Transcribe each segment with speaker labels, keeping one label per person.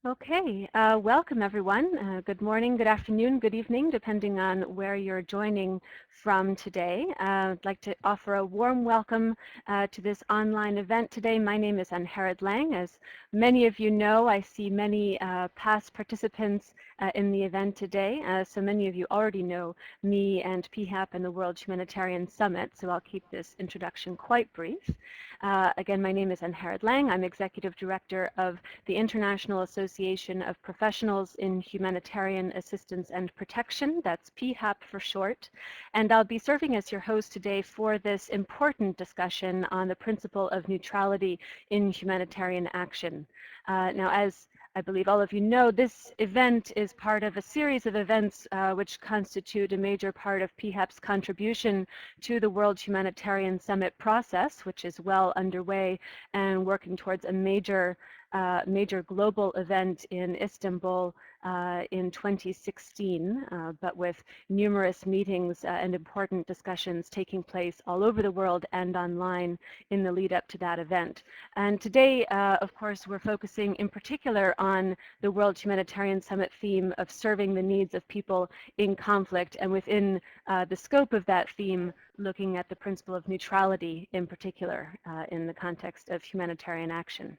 Speaker 1: Okay, welcome everyone. Good morning, good afternoon, good evening, depending on where you're joining from today. I'd like to offer a warm welcome to this online event today. My name is Angharad Laing. As many of you know, I see many past participants in the event today. So many of you already know me and PHAP and the World Humanitarian Summit, so I'll keep this introduction quite brief. Again, my name is Angharad Laing. I'm Executive Director of the International Association of Professionals in Humanitarian Assistance and Protection, that's PHAP for short, and I'll be serving as your host today for this important discussion on the principle of neutrality in humanitarian action. Now, as I believe all of you know, this event is part of a series of events which constitute a major part of PHAP's contribution to the World Humanitarian Summit process, which is well underway and working towards a major global event in Istanbul in 2016, but with numerous meetings and important discussions taking place all over the world and online in the lead up to that event. And today, of course, we're focusing in particular on the World Humanitarian Summit theme of serving the needs of people in conflict, and within the scope of that theme, looking at the principle of neutrality in particular in the context of humanitarian action.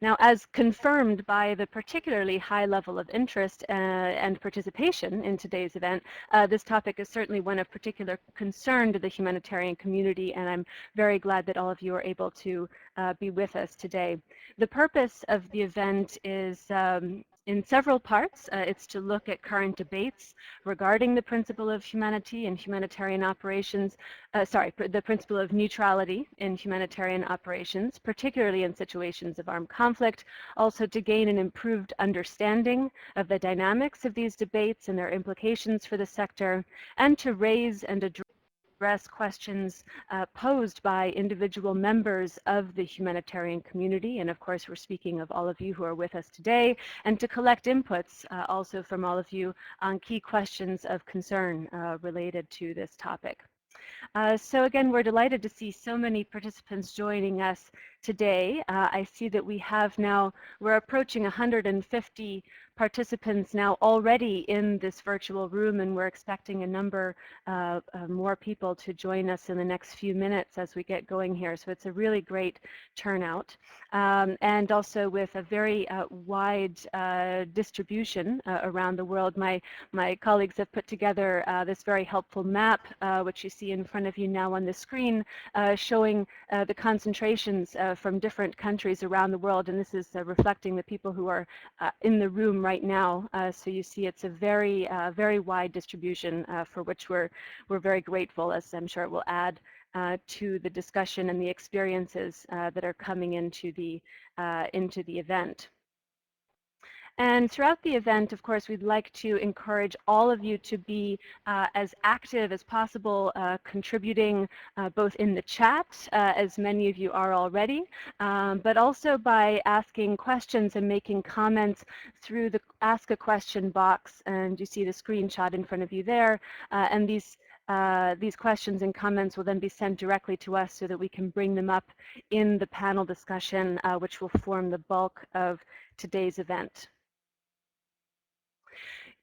Speaker 1: Now, as confirmed by the particularly high level of interest and participation in today's event, this topic is certainly one of particular concern to the humanitarian community, and I'm very glad that all of you are able to be with us today. The purpose of the event is in several parts. It's to look at current debates regarding the principle of humanity and humanitarian operations, the principle of neutrality in humanitarian operations, particularly in situations of armed conflict, also to gain an improved understanding of the dynamics of these debates and their implications for the sector, and to raise and address questions posed by individual members of the humanitarian community, and of course we're speaking of all of you who are with us today, and to collect inputs also from all of you on key questions of concern related to this topic. So again, we're delighted to see so many participants joining us today. I see that we're approaching 150 participants now already in this virtual room, and we're expecting a number more people to join us in the next few minutes as we get going here. So it's a really great turnout, and also with a very wide distribution around the world. My colleagues have put together this very helpful map, which you see in front of you now on the screen, showing the concentrations from different countries around the world, and this is reflecting the people who are in the room right now. So you see it's a very wide distribution for which we're very grateful, as I'm sure it will add to the discussion and the experiences that are coming into the event. And throughout the event, of course, we'd like to encourage all of you to be as active as possible, contributing both in the chat, as many of you are already, but also by asking questions and making comments through the Ask a Question box. And you see the screenshot in front of you there. And these questions and comments will then be sent directly to us so that we can bring them up in the panel discussion, which will form the bulk of today's event.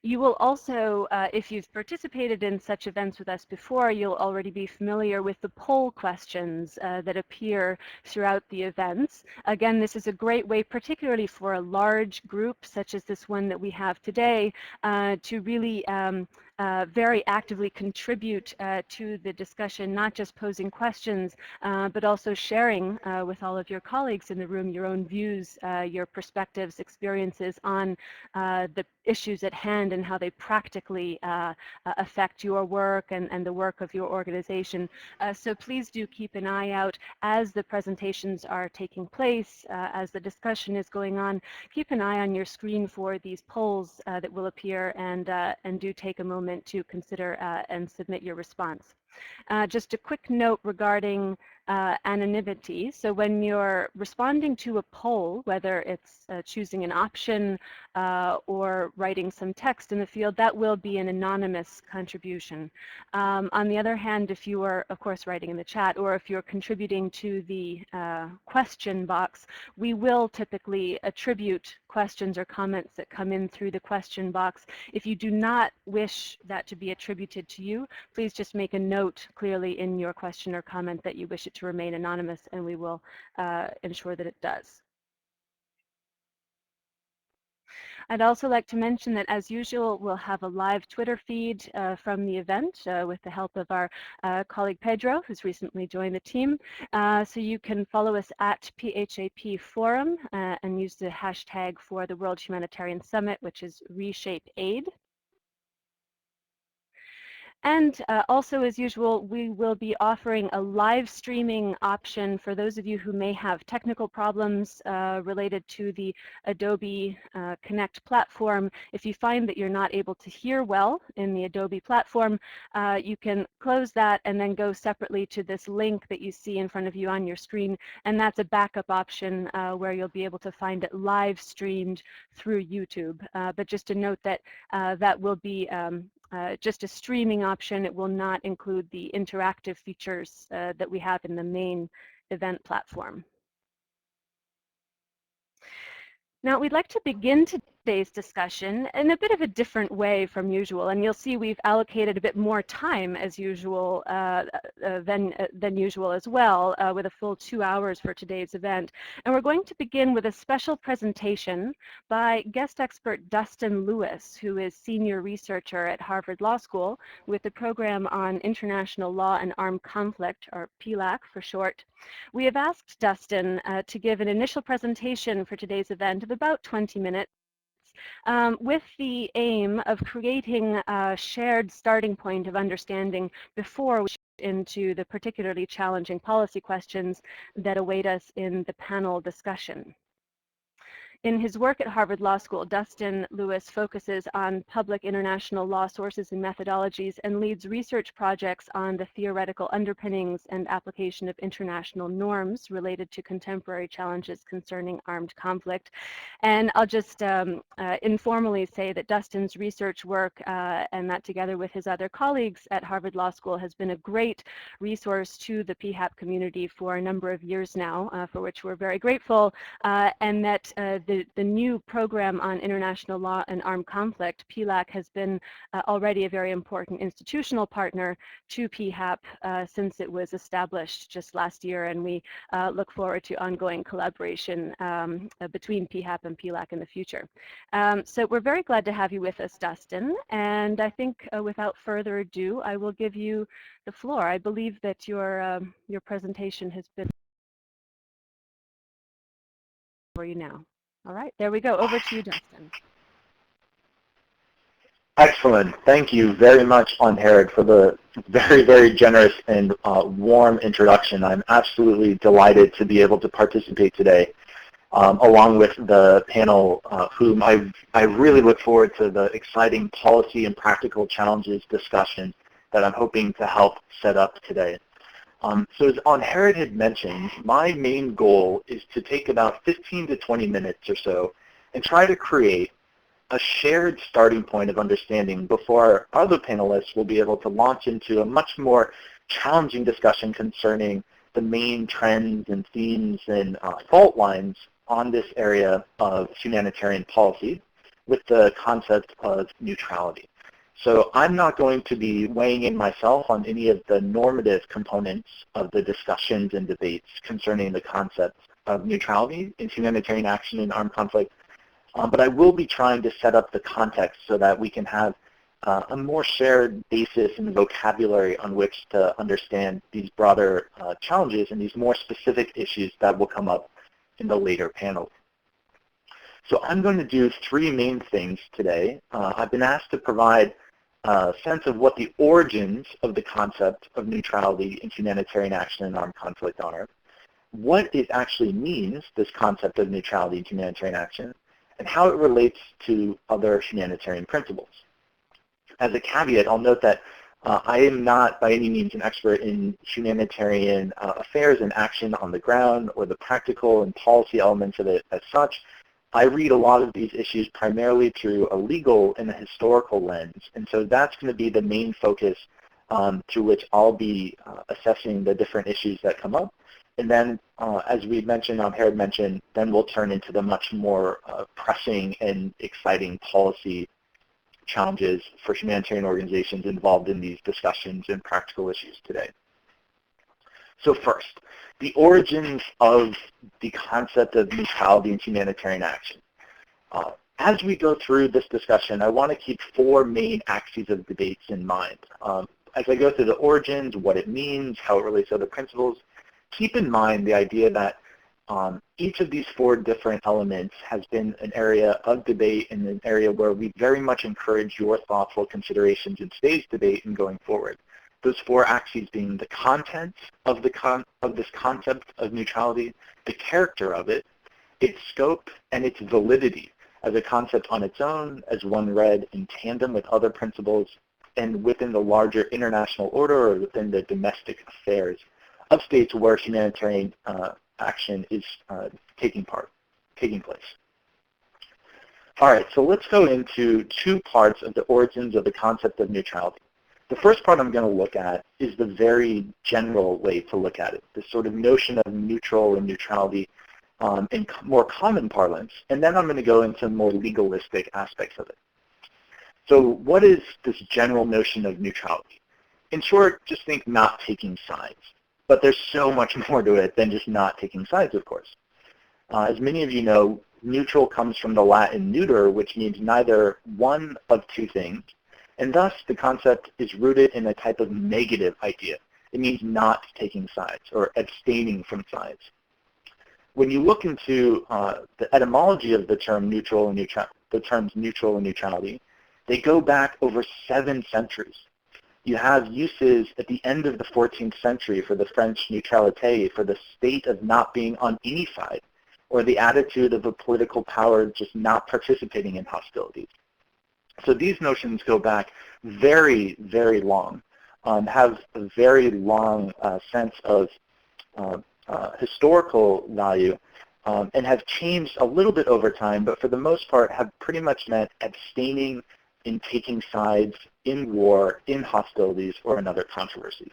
Speaker 1: You will also, if you've participated in such events with us before, you'll already be familiar with the poll questions that appear throughout the events. Again, this is a great way, particularly for a large group such as this one that we have today, to really very actively contribute to the discussion, not just posing questions, but also sharing with all of your colleagues in the room your own views, your perspectives, experiences on the issues at hand and how they practically affect your work and the work of your organization. So please do keep an eye out as the presentations are taking place, as the discussion is going on. Keep an eye on your screen for these polls that will appear, and do take a moment to consider and submit your response. Just a quick note regarding anonymity. So when you're responding to a poll, whether it's choosing an option or writing some text in the field, that will be an anonymous contribution. On the other hand, if you are, of course, writing in the chat, or if you're contributing to the question box, we will typically attribute questions or comments that come in through the question box. If you do not wish that to be attributed to you, please just make a note clearly in your question or comment that you wish it to remain anonymous, and we will ensure that it does. I'd also like to mention that, as usual, we'll have a live Twitter feed from the event with the help of our colleague Pedro, who's recently joined the team. So you can follow us at PHAP Forum and use the hashtag for the World Humanitarian Summit, which is ReshapeAid. And also, as usual, we will be offering a live streaming option for those of you who may have technical problems related to the Adobe Connect platform. If you find that you're not able to hear well in the Adobe platform, you can close that and then go separately to this link that you see in front of you on your screen, and that's a backup option where you'll be able to find it live streamed through YouTube. But just to note that that will be just a streaming option. It will not include the interactive features that we have in the main event platform. Now, we'd like to begin today's discussion in a bit of a different way from usual, and you'll see we've allocated a bit more time as usual than usual as well, with a full 2 hours for today's event. And we're going to begin with a special presentation by guest expert Dustin Lewis, who is senior researcher at Harvard Law School with the program on international law and armed conflict, or PILAC for short. We have asked Dustin to give an initial presentation for today's event of about 20 minutes with the aim of creating a shared starting point of understanding before we into the particularly challenging policy questions that await us in the panel discussion. In his work at Harvard Law School, Dustin Lewis focuses on public international law sources and methodologies and leads research projects on the theoretical underpinnings and application of international norms related to contemporary challenges concerning armed conflict. And I'll just informally say that Dustin's research work and that together with his other colleagues at Harvard Law School has been a great resource to the PHAP community for a number of years now, for which we're very grateful, and that the new program on international law and armed conflict, PILAC, has been already a very important institutional partner to PHAP since it was established just last year, and we look forward to ongoing collaboration between PHAP and PILAC in the future. So we're very glad to have you with us, Dustin, and I think without further ado, I will give you the floor. I believe that your presentation has been for you now. All right, there we go. Over to you, Dustin.
Speaker 2: Excellent. Thank you very much, Angharad, for the very, very generous and warm introduction. I'm absolutely delighted to be able to participate today, along with the panel, whom I really look forward to the exciting policy and practical challenges discussion that I'm hoping to help set up today. So as Angharad had mentioned, my main goal is to take about 15 to 20 minutes or so and try to create a shared starting point of understanding before our other panelists will be able to launch into a much more challenging discussion concerning the main trends and themes and fault lines on this area of humanitarian policy with the concept of neutrality. So I'm not going to be weighing in myself on any of the normative components of the discussions and debates concerning the concept of neutrality in humanitarian action in armed conflict, but I will be trying to set up the context so that we can have a more shared basis and vocabulary on which to understand these broader challenges and these more specific issues that will come up in the later panels. So I'm going to do three main things today. I've been asked to provide a sense of what the origins of the concept of neutrality in humanitarian action and armed conflict are, what it actually means, this concept of neutrality in humanitarian action, and how it relates to other humanitarian principles. As a caveat, I'll note that I am not by any means an expert in humanitarian affairs and action on the ground or the practical and policy elements of it as such. I read a lot of these issues primarily through a legal and a historical lens, and so that's going to be the main focus through which I'll be assessing the different issues that come up. And then, as we mentioned, Angharad mentioned, then we'll turn into the much more pressing and exciting policy challenges for humanitarian organizations involved in these discussions and practical issues today. So first, the origins of the concept of neutrality in humanitarian action. As we go through this discussion, I want to keep four main axes of debates in mind. As I go through the origins, what it means, how it relates to other principles, keep in mind the idea that each of these four different elements has been an area of debate and an area where we very much encourage your thoughtful considerations in today's debate and going forward. Those four axes being the content of this concept of neutrality, the character of it, its scope, and its validity as a concept on its own, as one read in tandem with other principles, and within the larger international order or within the domestic affairs of states where humanitarian action is taking place. All right, so let's go into two parts of the origins of the concept of neutrality. The first part I'm going to look at is the very general way to look at it, this sort of notion of neutral and neutrality in more common parlance, and then I'm going to go into more legalistic aspects of it. So what is this general notion of neutrality? In short, just think not taking sides. But there's so much more to it than just not taking sides, of course. As many of you know, neutral comes from the Latin neuter, which means neither one of two things, and thus the concept is rooted in a type of negative idea. It means not taking sides or abstaining from sides. When you look into the etymology of the term neutral and the terms neutral and neutrality, they go back over 7 centuries. You have uses at the end of the 14th century for the French neutralité, for the state of not being on any side, or the attitude of a political power just not participating in hostilities. So these notions go back very, very long, have a very long sense of historical value, and have changed a little bit over time, but for the most part have pretty much meant abstaining in taking sides in war, in hostilities, or in other controversies.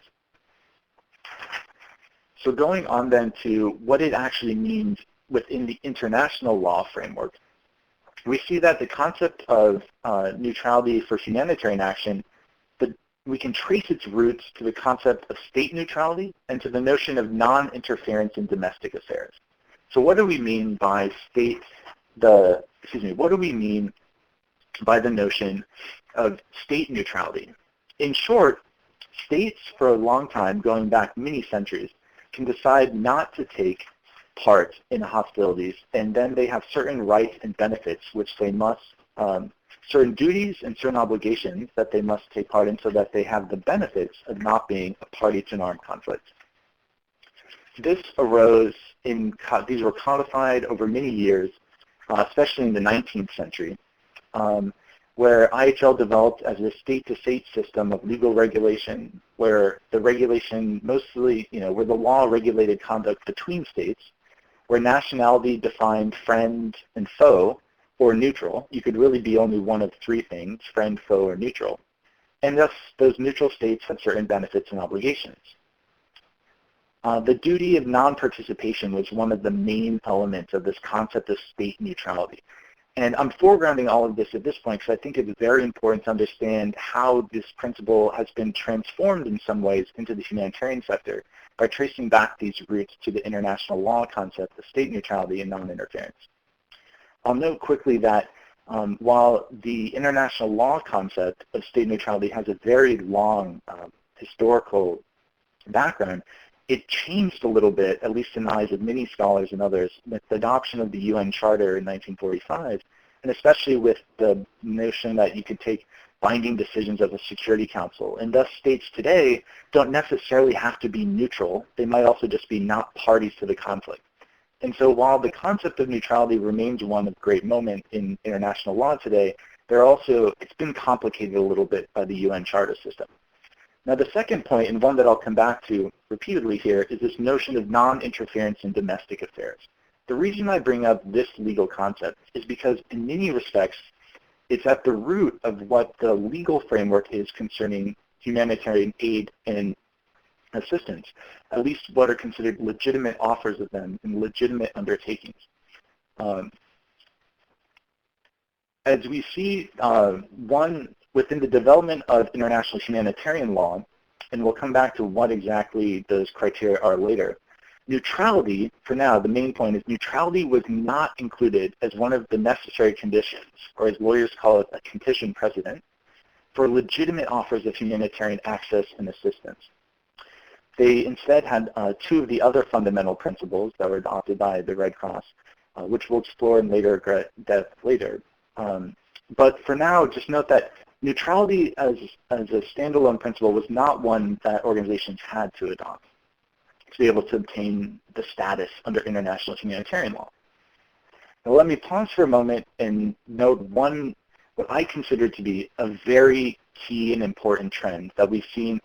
Speaker 2: So going on then to what it actually means within the international law framework, we see that the concept of neutrality for humanitarian action, we can trace its roots to the concept of state neutrality and to the notion of non-interference in domestic affairs. So what do we mean by what do we mean by the notion of state neutrality? In short, states for a long time, going back many centuries, can decide not to take part in hostilities, and then they have certain rights and benefits which they must, certain duties and certain obligations that they must take part in so that they have the benefits of not being a party to an armed conflict. This arose these were codified over many years, especially in the 19th century, where IHL developed as a state-to-state system of legal regulation, where the regulation mostly, where the law regulated conduct between states, where nationality defined friend and foe, or neutral. You could really be only one of 3 things, friend, foe, or neutral. And thus, those neutral states had certain benefits and obligations. The duty of non-participation was one of the main elements of this concept of state neutrality. And I'm foregrounding all of this at this point because I think it's very important to understand how this principle has been transformed in some ways into the humanitarian sector by tracing back these roots to the international law concept of state neutrality and non-interference. I'll note quickly that while the international law concept of state neutrality has a very long historical background, it changed a little bit, at least in the eyes of many scholars and others, with the adoption of the UN Charter in 1945, and especially with the notion that you could take binding decisions of the Security Council. And thus states today don't necessarily have to be neutral. They might also just be not parties to the conflict. And so while the concept of neutrality remains one of great moment in international law today, it's been complicated a little bit by the UN Charter system. Now the second point, and one that I'll come back to repeatedly here, is this notion of non-interference in domestic affairs. The reason I bring up this legal concept is because in many respects, it's at the root of what the legal framework is concerning humanitarian aid and assistance, at least what are considered legitimate offers of them and legitimate undertakings. As we see, within the development of international humanitarian law, and we'll come back to what exactly those criteria are later, neutrality, for now, the main point is neutrality was not included as one of the necessary conditions, or as lawyers call it, a condition precedent, for legitimate offers of humanitarian access and assistance. They instead had two of the other fundamental principles that were adopted by the Red Cross, which we'll explore in later depth later. But for now, just note that neutrality as a standalone principle was not one that organizations had to adopt to be able to obtain the status under international humanitarian law. Now let me pause for a moment and note what I consider to be a very key and important trend that we've seen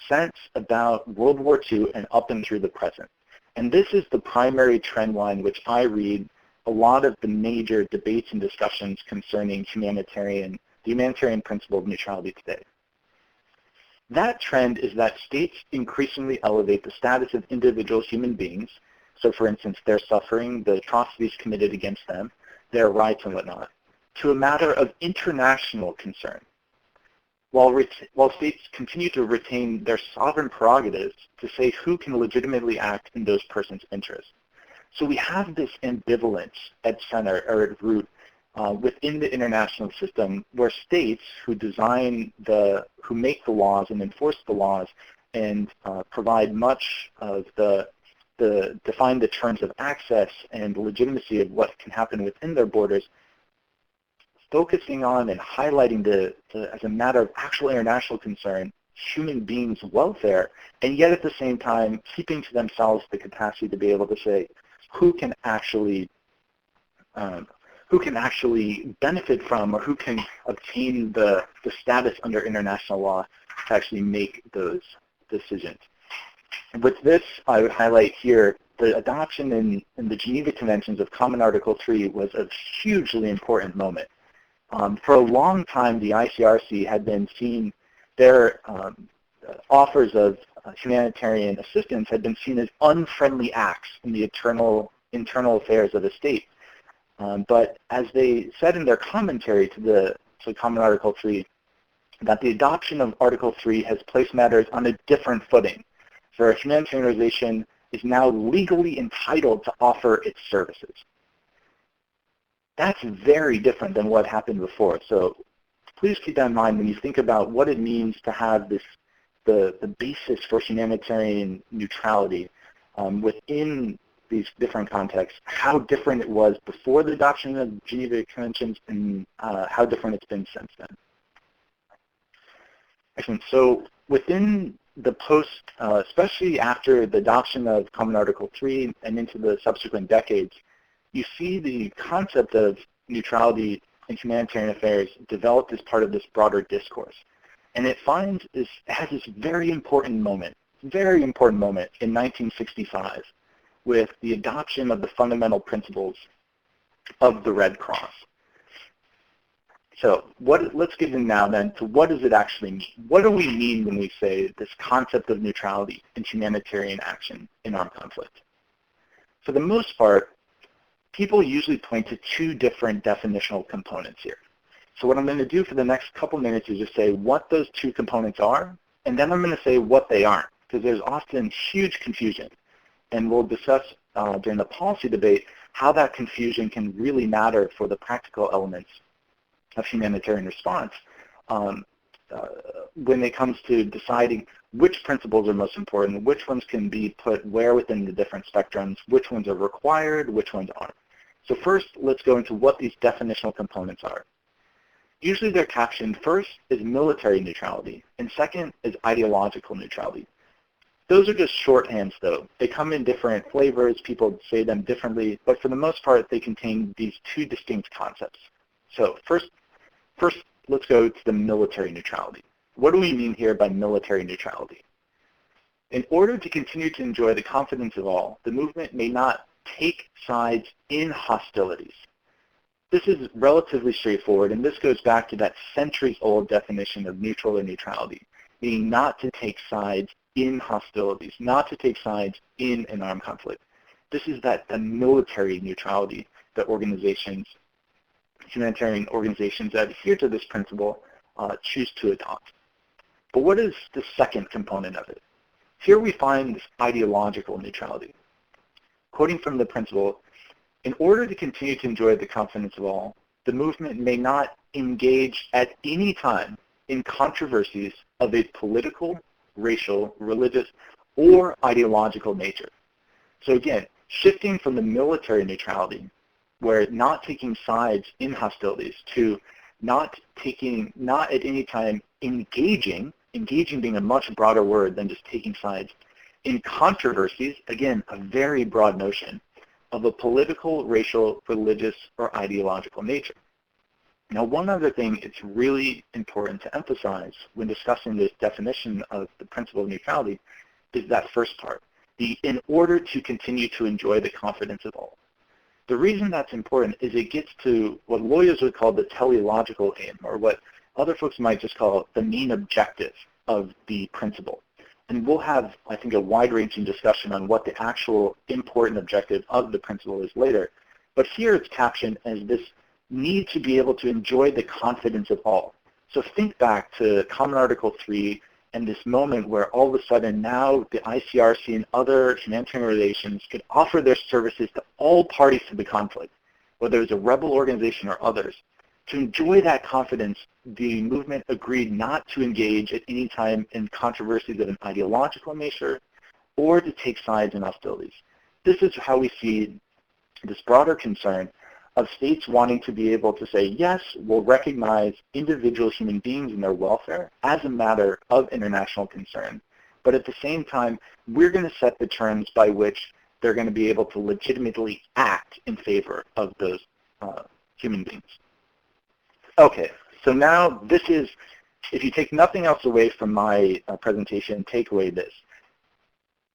Speaker 2: since about World War II and up and through the present. And this is the primary trend line which I read a lot of the major debates and discussions concerning the humanitarian principle of neutrality today. That trend is that states increasingly elevate the status of individual human beings, so for instance, their suffering, the atrocities committed against them, their rights and whatnot, to a matter of international concern, while states continue to retain their sovereign prerogatives to say who can legitimately act in those persons' interests. So we have this ambivalence at center, or at root, within the international system, where states who make the laws and enforce the laws and provide much of define the terms of access and legitimacy of what can happen within their borders, focusing on and highlighting as a matter of actual international concern, human beings' welfare, and yet at the same time keeping to themselves the capacity to be able to say who can actually benefit from, or who can obtain the status under international law to actually make those decisions. And with this, I would highlight here the adoption in the Geneva Conventions of Common Article 3 was a hugely important moment. For a long time, the ICRC had been seen, their offers of humanitarian assistance had been seen as unfriendly acts in the internal affairs of a state. But as they said in their commentary to Common Article 3, that the adoption of Article 3 has placed matters on a different footing, for a humanitarian organization is now legally entitled to offer its services. That's very different than what happened before. So please keep that in mind when you think about what it means to have the basis for humanitarian neutrality within these different contexts, how different it was before the adoption of Geneva Conventions and how different it's been since then. Excellent. So within the especially after the adoption of Common Article 3 and into the subsequent decades, you see the concept of neutrality in humanitarian affairs developed as part of this broader discourse. And it has this very important moment in 1965 with the adoption of the fundamental principles of the Red Cross. So let's get in now then to what does it actually mean? What do we mean when we say this concept of neutrality in humanitarian action in armed conflict? For the most part, people usually point to two different definitional components here. So what I'm going to do for the next couple minutes is just say what those two components are, and then I'm going to say what they aren't, because there's often huge confusion. And we'll discuss during the policy debate how that confusion can really matter for the practical elements of humanitarian response when it comes to deciding which principles are most important, which ones can be put where within the different spectrums, which ones are required, which ones aren't. So first, let's go into what these definitional components are. Usually they're captioned first is military neutrality, and second is ideological neutrality. Those are just shorthands, though. They come in different flavors. People say them differently, but for the most part, they contain these two distinct concepts. So first, let's go to the military neutrality. What do we mean here by military neutrality? In order to continue to enjoy the confidence of all, the movement may not take sides in hostilities. This is relatively straightforward, and this goes back to that centuries-old definition of neutral or neutrality, meaning not to take sides in hostilities, not to take sides in an armed conflict. This is the military neutrality that humanitarian organizations that adhere to this principle choose to adopt. But what is the second component of it? Here we find this ideological neutrality. Quoting from the principle, in order to continue to enjoy the confidence of all, the movement may not engage at any time in controversies of a political, racial, religious, or ideological nature. So again, shifting from the military neutrality, where not taking sides in hostilities, to not at any time engaging being a much broader word than just taking sides, in controversies, again, a very broad notion, of a political, racial, religious, or ideological nature. Now, one other thing it's really important to emphasize when discussing this definition of the principle of neutrality is that first part, in order to continue to enjoy the confidence of all. The reason that's important is it gets to what lawyers would call the teleological aim, or what other folks might just call the main objective of the principle. And we'll have, I think, a wide-ranging discussion on what the actual important objective of the principle is later. But here it's captioned as this need to be able to enjoy the confidence of all. So think back to Common Article 3 and this moment where all of a sudden now the ICRC and other humanitarian organizations could offer their services to all parties to the conflict, whether it's a rebel organization or others. To enjoy that confidence, the movement agreed not to engage at any time in controversies of an ideological nature or to take sides in hostilities. This is how we see this broader concern of states wanting to be able to say, yes, we'll recognize individual human beings and their welfare as a matter of international concern, but at the same time, we're going to set the terms by which they're going to be able to legitimately act in favor of those human beings. Okay, so now this is, if you take nothing else away from my presentation, take away this.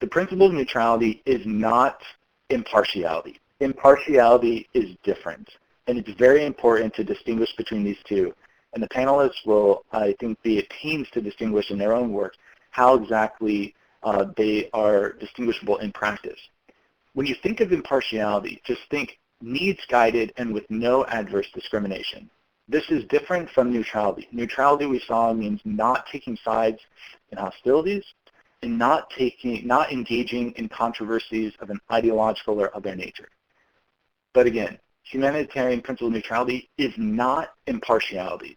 Speaker 2: The principle of neutrality is not impartiality. Impartiality is different, and it's very important to distinguish between these two. And the panelists will, I think, be at pains to distinguish in their own work how exactly they are distinguishable in practice. When you think of impartiality, just think needs-guided and with no adverse discrimination. This is different from neutrality. Neutrality, we saw, means not taking sides in hostilities and not engaging in controversies of an ideological or other nature. But again, humanitarian principle of neutrality is not impartiality.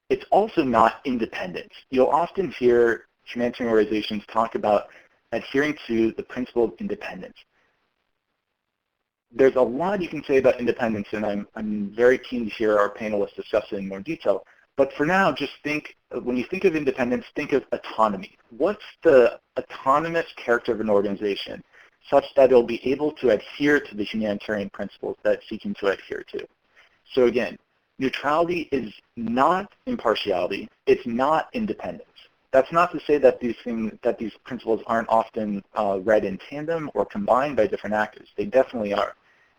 Speaker 2: It's also not independence. You'll often hear humanitarian organizations talk about adhering to the principle of independence. There's a lot you can say about independence, and I'm very keen to hear our panelists discuss it in more detail. But for now, just think, when you think of independence, think of autonomy. What's the autonomous character of an organization such that it'll be able to adhere to the humanitarian principles that it's seeking to adhere to? So again, neutrality is not impartiality. It's not independence. That's not to say that these principles aren't often read in tandem or combined by different actors. They definitely are.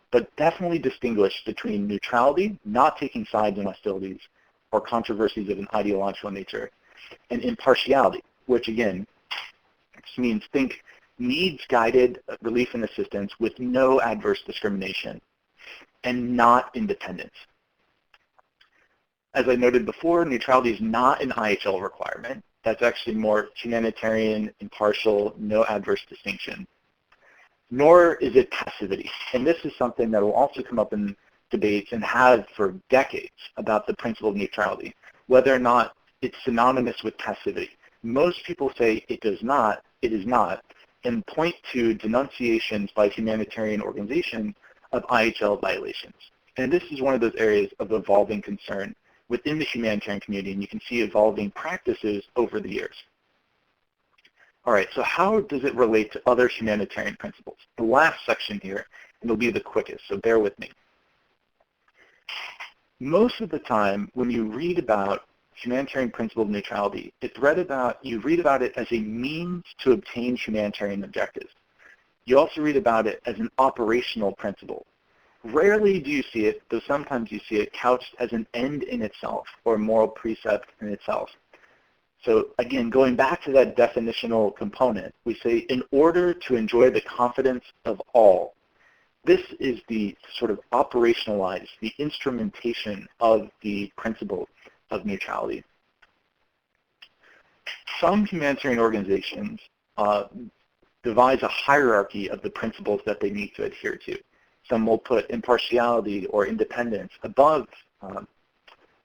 Speaker 2: But definitely distinguish between neutrality, not taking sides in hostilities or controversies of an ideological nature, and impartiality, which again just means think needs-guided relief and assistance with no adverse discrimination, and not independence. As I noted before, neutrality is not an IHL requirement. That's actually more humanitarian, impartial, no adverse distinction. Nor is it passivity. And this is something that will also come up in debates and have for decades about the principle of neutrality, whether or not it's synonymous with passivity. Most people say it is not, and point to denunciations by humanitarian organizations of IHL violations. And this is one of those areas of evolving concern within the humanitarian community, and you can see evolving practices over the years. All right, so how does it relate to other humanitarian principles? The last section here, and it'll be the quickest, so bear with me. Most of the time, when you read about humanitarian principle of neutrality, you read about it as a means to obtain humanitarian objectives. You also read about it as an operational principle. Rarely do you see it, though sometimes you see it, couched as an end in itself or a moral precept in itself. So again, going back to that definitional component, we say in order to enjoy the confidence of all. This is the sort of operationalized, the instrumentation of the principle of neutrality. Some humanitarian organizations devise a hierarchy of the principles that they need to adhere to. Some will put impartiality or independence above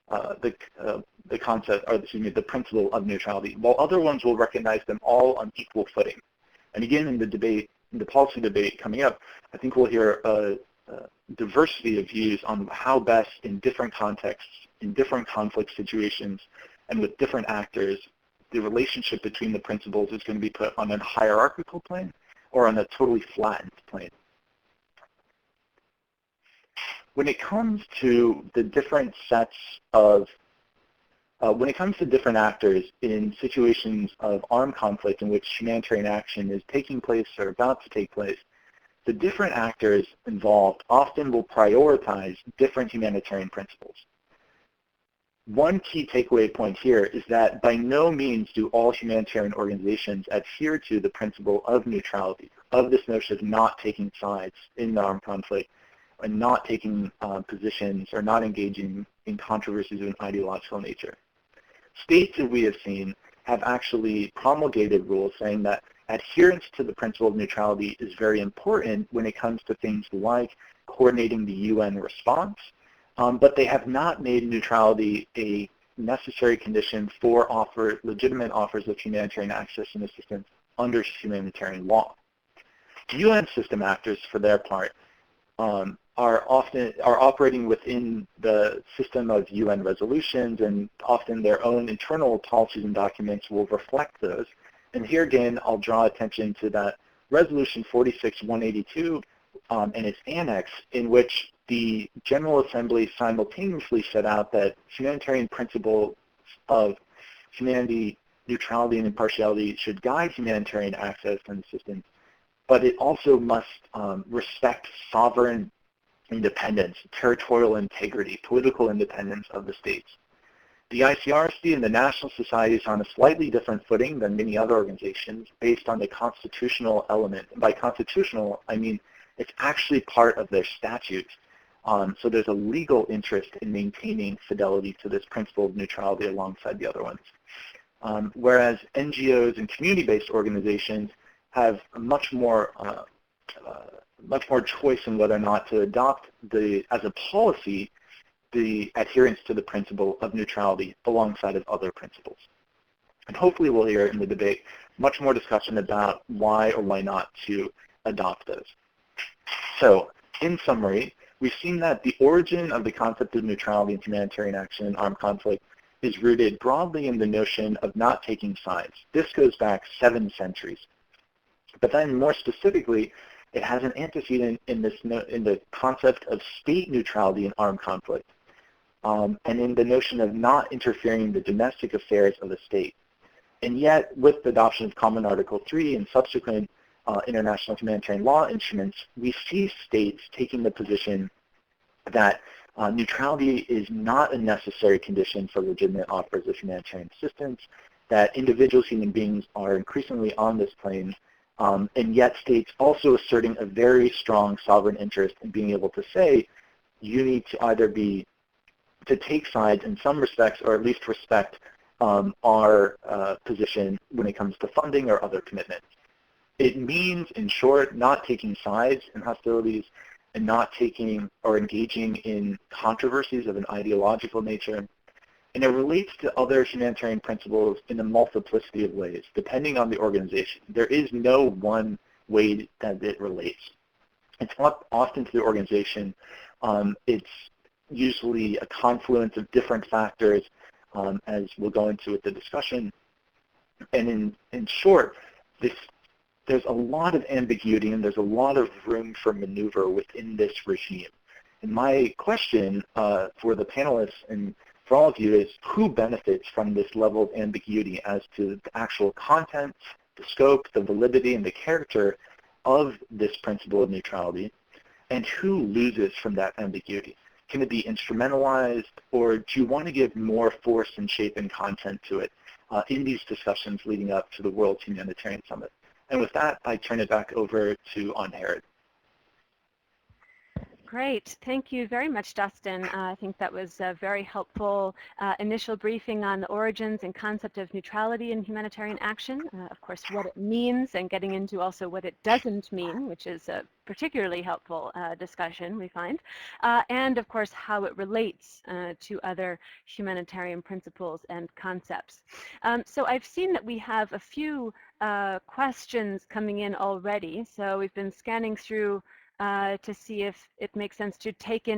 Speaker 2: the concept, or excuse me, the principle of neutrality, while other ones will recognize them all on equal footing. And again, in the debate, in the policy debate coming up, I think we'll hear a diversity of views on how best in different contexts, in different conflict situations, and with different actors, the relationship between the principles is going to be put on a hierarchical plane or on a totally flattened plane. When it comes to the different sets of, when it comes to different actors in situations of armed conflict in which humanitarian action is taking place or about to take place, the different actors involved often will prioritize different humanitarian principles. One key takeaway point here is that by no means do all humanitarian organizations adhere to the principle of neutrality, of this notion of not taking sides in the armed conflict, and not taking positions or not engaging in controversies of an ideological nature. States that we have seen have actually promulgated rules saying that adherence to the principle of neutrality is very important when it comes to things like coordinating the UN response, but they have not made neutrality a necessary condition for legitimate offers of humanitarian access and assistance under humanitarian law. UN system actors, for their part, are operating within the system of UN resolutions, and often their own internal policies and documents will reflect those. And here again, I'll draw attention to that Resolution 46-182 and its annex, in which the General Assembly simultaneously set out that humanitarian principles of humanity, neutrality, and impartiality should guide humanitarian access and assistance, but it also must respect sovereign independence, territorial integrity, political independence of the states. The ICRC and the national societies are on a slightly different footing than many other organizations based on the constitutional element. And by constitutional, I mean it's actually part of their statutes. So there's a legal interest in maintaining fidelity to this principle of neutrality alongside the other ones. Whereas NGOs and community-based organizations have much more choice in whether or not to adopt as a policy, the adherence to the principle of neutrality alongside of other principles. And hopefully we'll hear in the debate much more discussion about why or why not to adopt those. So in summary, we've seen that the origin of the concept of neutrality in humanitarian action in armed conflict is rooted broadly in the notion of not taking sides. This goes back 7 centuries. But then more specifically, it has an antecedent in the concept of state neutrality in armed conflict, and in the notion of not interfering in the domestic affairs of the state. And yet, with the adoption of Common Article 3 and subsequent international humanitarian law instruments, we see states taking the position that neutrality is not a necessary condition for legitimate offers of humanitarian assistance, that individual human beings are increasingly on this plane, and yet states also asserting a very strong sovereign interest in being able to say, you need to either to take sides in some respects, or at least respect our position when it comes to funding or other commitments. It means, in short, not taking sides in hostilities and not taking or engaging in controversies of an ideological nature. And it relates to other humanitarian principles in a multiplicity of ways, depending on the organization. There is no one way that it relates. It's not often to the organization. It's usually a confluence of different factors, as we'll go into with the discussion. And in short, there's a lot of ambiguity and there's a lot of room for maneuver within this regime. And my question for the panelists and for all of you is, who benefits from this level of ambiguity as to the actual content, the scope, the validity, and the character of this principle of neutrality, and who loses from that ambiguity? Can it be instrumentalized, or do you want to give more force and shape and content to it in these discussions leading up to the World Humanitarian Summit? And with that, I turn it back over to Angharad.
Speaker 1: Great. Thank you very much, Dustin. I think that was a very helpful initial briefing on the origins and concept of neutrality in humanitarian action, of course, what it means, and getting into also what it doesn't mean, which is a particularly helpful discussion, we find, and, of course, how it relates to other humanitarian principles and concepts. So I've seen that we have a few questions coming in already, so we've been scanning through to see if it makes sense to take in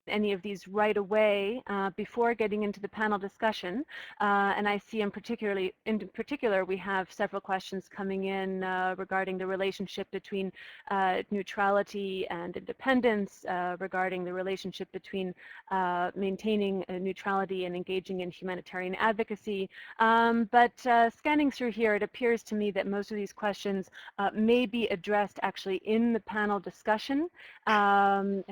Speaker 1: any of these right away before getting into the panel discussion. And I see in particular we have several questions coming in regarding the relationship between neutrality and independence, regarding the relationship between maintaining neutrality and engaging in humanitarian advocacy. But scanning through here, it appears to me that most of these questions may be addressed actually in the panel discussion, and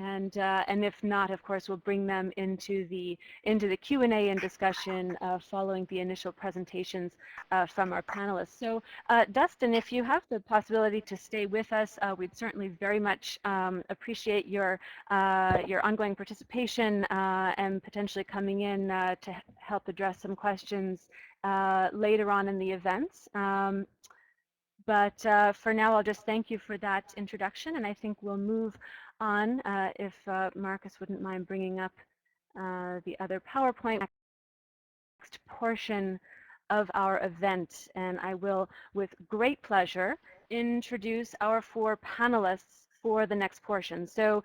Speaker 1: if not, of course, we'll bring them into the Q&A and discussion following the initial presentations from our panelists. So, Dustin, if you have the possibility to stay with us, we'd certainly very much appreciate your ongoing participation and potentially coming in to help address some questions later on in the events. But for now, I'll just thank you for that introduction, and I think we'll move on if Marcus wouldn't mind bringing up the other PowerPoint next portion of our event. And I will, with great pleasure, introduce our 4 panelists for the next portion. So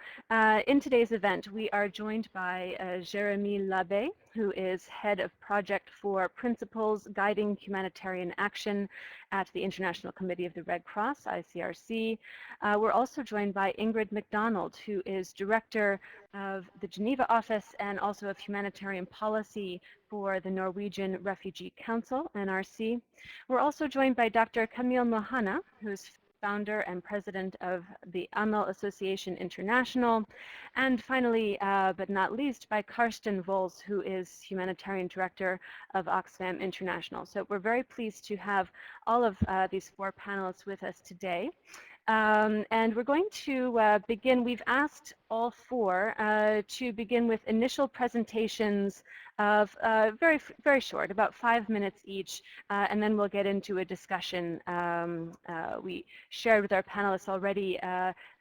Speaker 1: in today's event, we are joined by Jérémie Labbé, who is Head of Project for Principles Guiding Humanitarian Action at the International Committee of the Red Cross, ICRC. We're also joined by Ingrid Macdonald, who is Director of the Geneva office and also of Humanitarian Policy for the Norwegian Refugee Council, NRC. We're also joined by Dr. Kamel Mohanna, who's founder and president of the Amel Association International, and finally, but not least, by Carsten Völz, who is humanitarian director of Oxfam International. So we're very pleased to have all of these 4 panelists with us today. And we're going to begin. We've asked all 4 to begin with initial presentations of very short, about 5 minutes each, and then we'll get into a discussion. We shared with our panelists already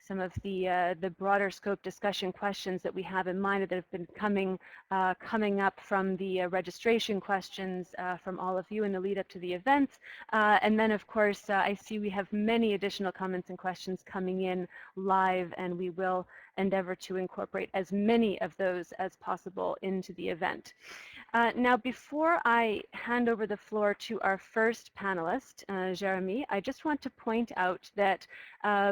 Speaker 1: some of the broader scope discussion questions that we have in mind that have been coming up from the registration questions from all of you in the lead up to the event. And then, of course, I see we have many additional comments and questions coming in live, and we will endeavor to incorporate as many of those as possible into the event. Now, before I hand over the floor to our first panelist, Jérémie, I just want to point out that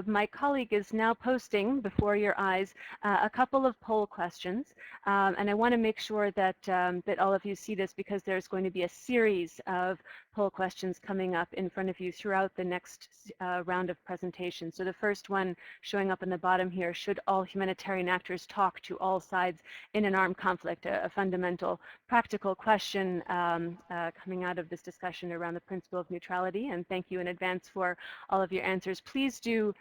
Speaker 1: my colleague is now posting before your eyes a couple of poll questions, and I want to make sure that that all of you see this, because there's going to be a series of poll questions coming up in front of you throughout the next round of presentations. So the first one showing up in the bottom here: should all humanitarian actors talk to all sides in an armed conflict? A fundamental practical question coming out of this discussion around the principle of neutrality. And thank you in advance for all of your answers. Please do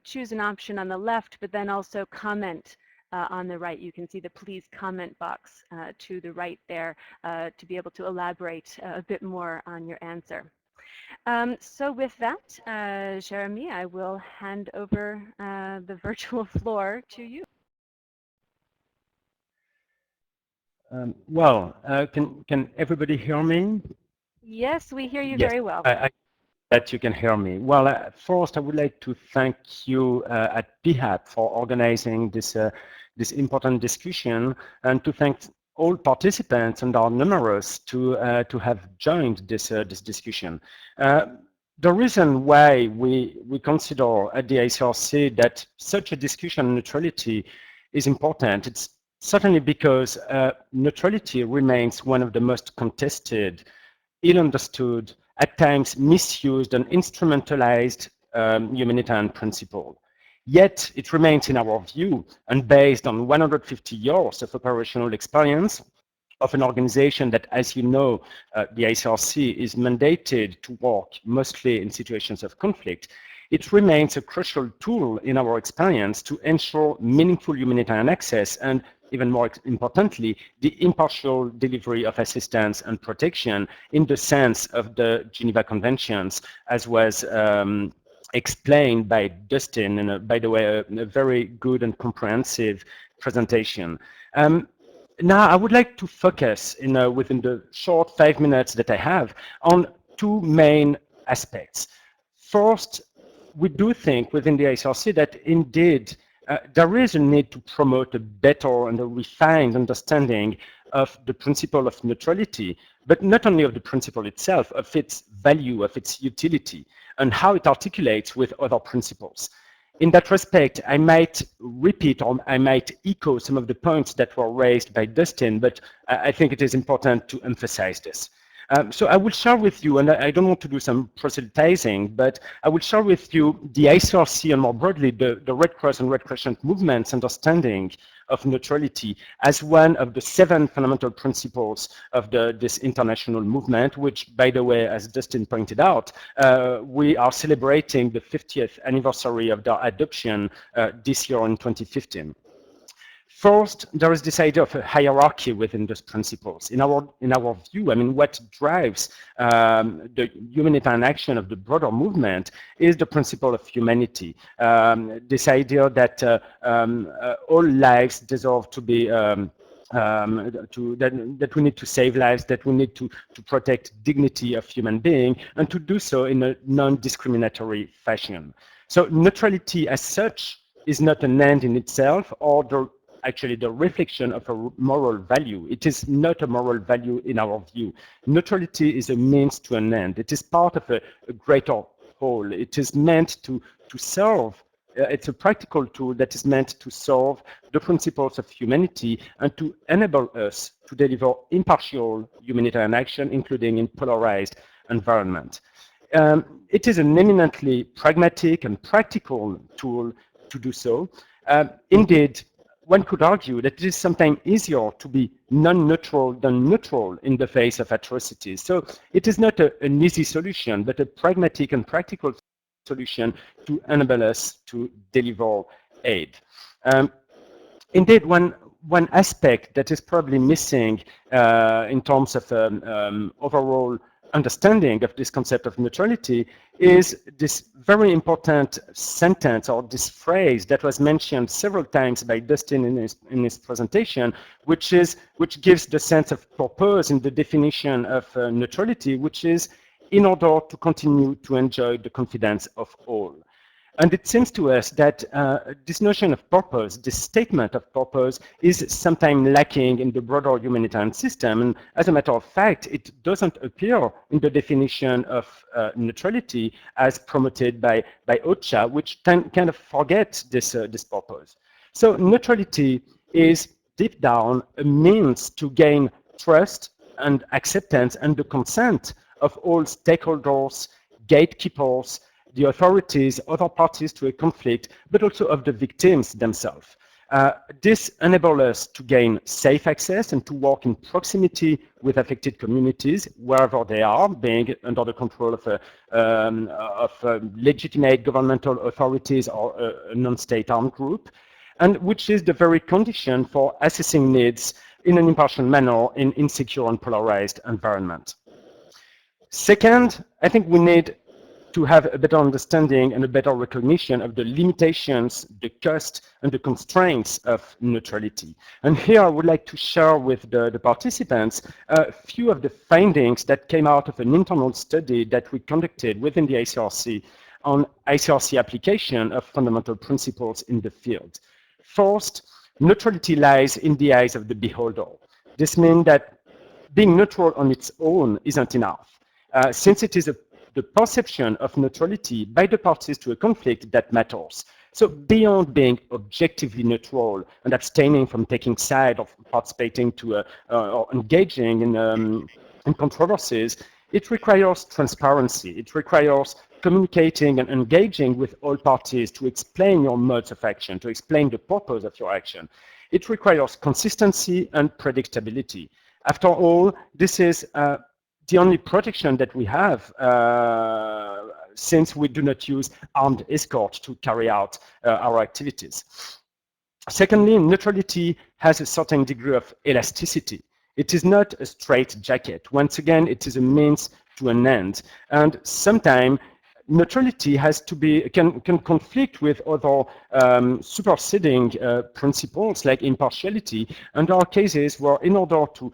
Speaker 1: choose an option on the left, but then also comment on the right. You can see the please comment box to the right there to be able to elaborate a bit more on your answer. So with that, Jérémie, I will hand over the virtual floor to you.
Speaker 3: Can everybody hear me?
Speaker 1: Yes, we hear you
Speaker 3: Yes,
Speaker 1: very well.
Speaker 3: that you can hear me. Well, first I would like to thank you at PHAP for organizing this this important discussion, and to thank all participants, and are numerous, to have joined this this discussion. The reason why we consider at the ICRC that such a discussion on neutrality is important, it's certainly because neutrality remains one of the most contested, ill understood, at times misused and instrumentalized humanitarian principle. Yet it remains, in our view, and based on 150 years of operational experience of an organization that, as you know, the ICRC is mandated to work mostly in situations of conflict, it remains a crucial tool in our experience to ensure meaningful humanitarian access and, even more importantly, the impartial delivery of assistance and protection in the sense of the Geneva Conventions, as was explained by Dustin, and by the way, a very good and comprehensive presentation. Now, I would like to focus within the short 5 minutes that I have on two main aspects. First, we do think within the ICRC that indeed there is a need to promote a better and a refined understanding of the principle of neutrality, but not only of the principle itself, of its value, of its utility, and how it articulates with other principles. In that respect, I might repeat or I might echo some of the points that were raised by Dustin, but I think it is important to emphasize this. So I will share with you, and I don't want to do some proselytizing, but I will share with you the ICRC and more broadly the Red Cross and Red Crescent movement's understanding of neutrality as one of the 7 fundamental principles of this international movement, which, by the way, as Dustin pointed out, we are celebrating the 50th anniversary of their adoption this year in 2015. First, there is this idea of a hierarchy within those principles. In our view, I mean, what drives the humanitarian action of the broader movement is the principle of humanity. This idea that all lives deserve to be that we need to save lives, that we need to protect dignity of human being, and to do so in a non-discriminatory fashion. So neutrality as such is not an end in itself, or actually the reflection of a moral value. It is not a moral value in our view. Neutrality is a means to an end. It is part of a greater whole. It is meant to serve. It's a practical tool that is meant to serve the principles of humanity and to enable us to deliver impartial humanitarian action, including in polarized environment. It is an eminently pragmatic and practical tool to do so. Indeed, one could argue that it is sometimes easier to be non-neutral than neutral in the face of atrocities. So it is not an easy solution, but a pragmatic and practical solution to enable us to deliver aid. Indeed, one aspect that is probably missing in terms of overall understanding of this concept of neutrality is this very important sentence or this phrase that was mentioned several times by Dustin in his presentation, which gives the sense of purpose in the definition of neutrality, which is in order to continue to enjoy the confidence of all. And it seems to us that this notion of purpose, this statement of purpose, is sometimes lacking in the broader humanitarian system. And as a matter of fact, it doesn't appear in the definition of neutrality as promoted by OCHA, which kind of forgets this purpose. So neutrality is deep down a means to gain trust and acceptance and the consent of all stakeholders, gatekeepers, the authorities, other parties to a conflict, but also of the victims themselves. This enables us to gain safe access and to work in proximity with affected communities, wherever they are, being under the control of legitimate governmental authorities or a non-state armed group, and which is the very condition for assessing needs in an impartial manner in insecure and polarized environment. Second, I think we need to have a better understanding and a better recognition of the limitations, the cost, and the constraints of neutrality. And here I would like to share with the participants a few of the findings that came out of an internal study that we conducted within the ICRC on ICRC application of fundamental principles in the field. First, neutrality lies in the eyes of the beholder. This means that being neutral on its own isn't enough, since it is the perception of neutrality by the parties to a conflict that matters. So beyond being objectively neutral and abstaining from taking side or participating to or engaging in controversies, it requires transparency, it requires communicating and engaging with all parties to explain your modes of action, to explain the purpose of your action. It requires consistency and predictability. After all, this is the only protection that we have since we do not use armed escort to carry out our activities. Secondly, neutrality has a certain degree of elasticity. It is not a straight jacket. Once again, it is a means to an end. And sometimes neutrality has to be, can conflict with other superseding principles like impartiality. And there are cases where in order to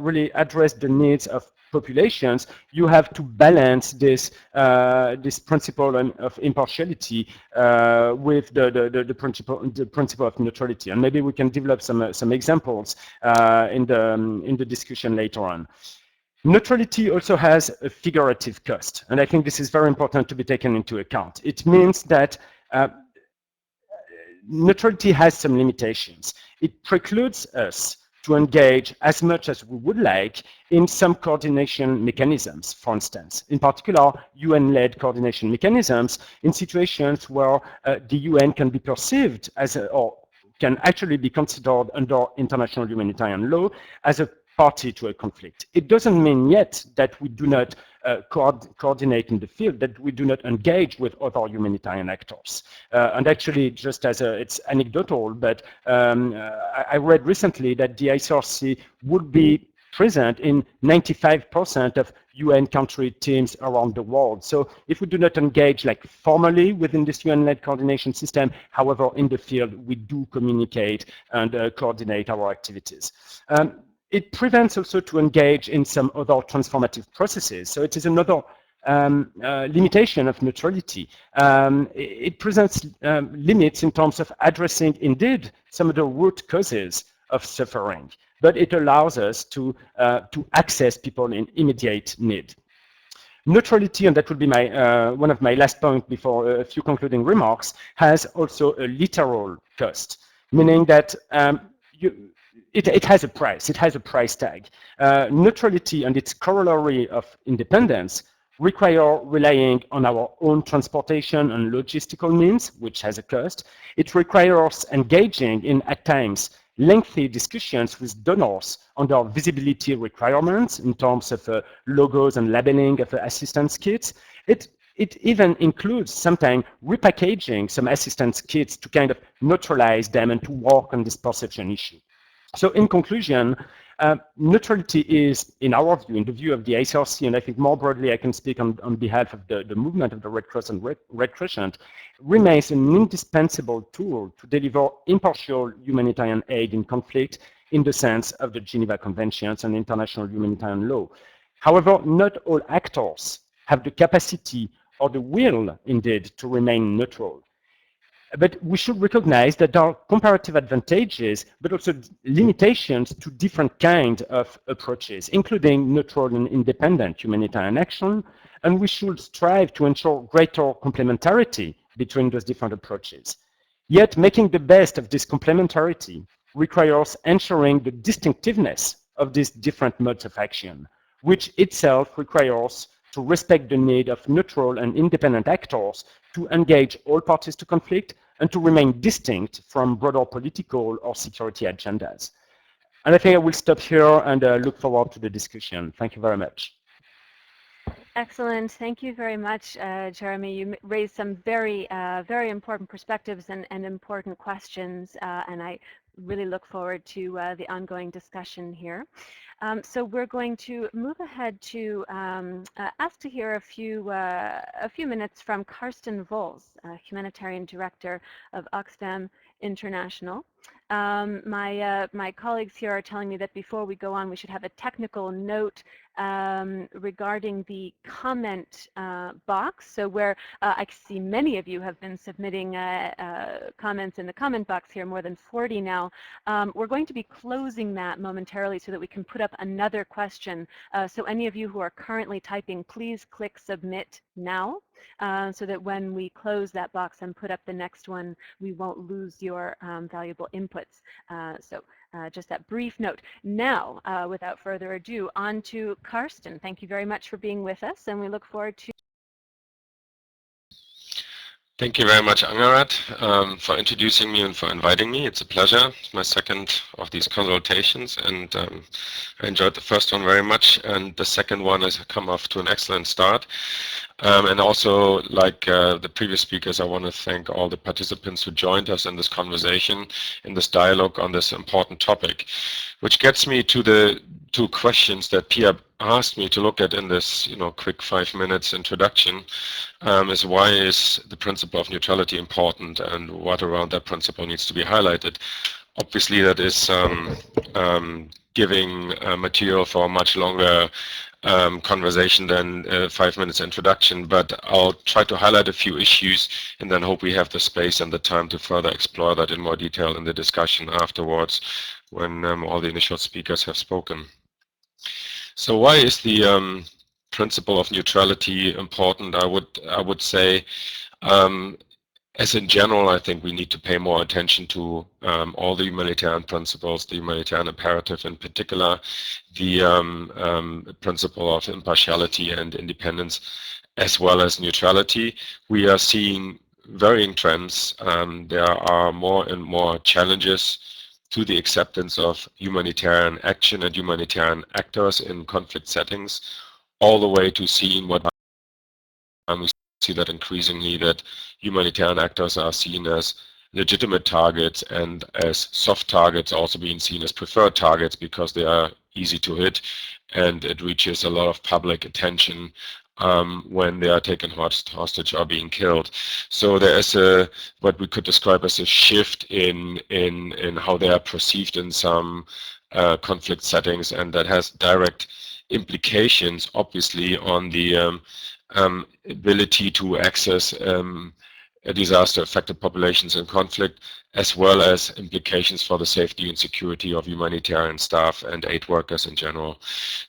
Speaker 3: really address the needs of populations, you have to balance this this principle of impartiality with the principle of neutrality. And maybe we can develop some examples in the discussion later on. Neutrality also has a figurative cost, and I think this is very important to be taken into account. It means that neutrality has some limitations. It precludes us to engage as much as we would like in some coordination mechanisms, for instance, in particular UN-led coordination mechanisms in situations where the UN can be perceived as or can actually be considered under international humanitarian law as a party to a conflict. It doesn't mean yet that we do not coordinate in the field, that we do not engage with other humanitarian actors. And actually, just as it's anecdotal, but I read recently that the ICRC would be present in 95% of UN country teams around the world. So if we do not engage like formally within this UN-led coordination system, however, in the field, we do communicate and coordinate our activities. It prevents also to engage in some other transformative processes. So it is another limitation of neutrality. It presents limits in terms of addressing, indeed, some of the root causes of suffering, but it allows us to access people in immediate need. Neutrality, and that will be my one of my last points before a few concluding remarks, has also a literal cost, meaning that it has a price. It has a price tag. Neutrality and its corollary of independence require relying on our own transportation and logistical means, which has a cost. It requires engaging in, at times, lengthy discussions with donors on their visibility requirements in terms of logos and labeling of assistance kits. It even includes sometimes repackaging some assistance kits to kind of neutralize them and to work on this perception issue. So in conclusion, neutrality is, in our view, in the view of the ICRC, and I think more broadly I can speak on behalf of the movement of the Red Cross and Red Crescent, remains an indispensable tool to deliver impartial humanitarian aid in conflict in the sense of the Geneva Conventions and international humanitarian law. However, not all actors have the capacity or the will, indeed, to remain neutral. But we should recognize that there are comparative advantages, but also limitations to different kinds of approaches, including neutral and independent humanitarian action, and we should strive to ensure greater complementarity between those different approaches. Yet, making the best of this complementarity requires ensuring the distinctiveness of these different modes of action, which itself requires to respect the need of neutral and independent actors to engage all parties to conflict and to remain distinct from broader political or security agendas. And I think I will stop here and look forward to the discussion. Thank you very much.
Speaker 1: Excellent. Thank you very much, Jérémie. You raised some very, very important perspectives and important questions, and I really look forward to the ongoing discussion here. So we're going to move ahead to ask to hear a few minutes from Carsten Völz, Humanitarian Director of Oxfam International. My colleagues here are telling me that before we go on, we should have a technical note regarding the comment box. So where I see many of you have been submitting comments in the comment box here, more than 40 now. We're going to be closing that momentarily so that we can put up another question. So any of you who are currently typing, please click submit now so that when we close that box and put up the next one, we won't lose your valuable inputs. Just that brief note. Now, without further ado, on to Carsten. Thank you very much for being with us, and we look forward to
Speaker 4: Thank you very much, Angharad, for introducing me and for inviting me. It's a pleasure. It's my second of these consultations, and I enjoyed the first one very much, and the second one has come off to an excellent start. And also, like the previous speakers, I want to thank all the participants who joined us in this conversation, in this dialogue on this important topic, which gets me to the two questions that Pia asked me to look at in this, quick 5 minutes introduction. Is why is the principle of neutrality important, and what around that principle needs to be highlighted? Obviously, that is giving material for a much longer conversation than 5 minutes introduction, but I'll try to highlight a few issues and then hope we have the space and the time to further explore that in more detail in the discussion afterwards when all the initial speakers have spoken. So why is the principle of neutrality important? I would say, as in general, I think we need to pay more attention to all the humanitarian principles, the humanitarian imperative in particular, the principle of impartiality and independence, as well as neutrality. We are seeing varying trends. There are more and more challenges to the acceptance of humanitarian action and humanitarian actors in conflict settings, all the way to seeing what we see that increasingly that humanitarian actors are seen as legitimate targets, and as soft targets also being seen as preferred targets because they are easy to hit and it reaches a lot of public attention when they are taken hostage or being killed. So there is what we could describe as a shift in how they are perceived in some conflict settings, and that has direct implications, obviously, on the ability to access disaster-affected populations in conflict, as well as implications for the safety and security of humanitarian staff and aid workers in general.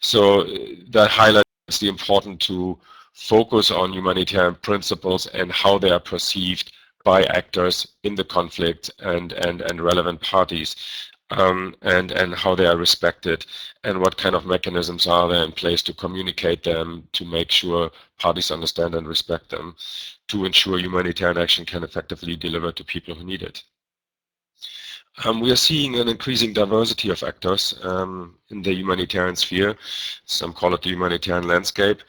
Speaker 4: So that highlights the importance to focus on humanitarian principles and how they are perceived by actors in the conflict and relevant parties, and how they are respected, and what kind of mechanisms are there in place to communicate them, to make sure parties understand and respect them, to ensure humanitarian action can effectively deliver to people who need it. We are seeing an increasing diversity of actors in the humanitarian sphere. Some call it the humanitarian landscape.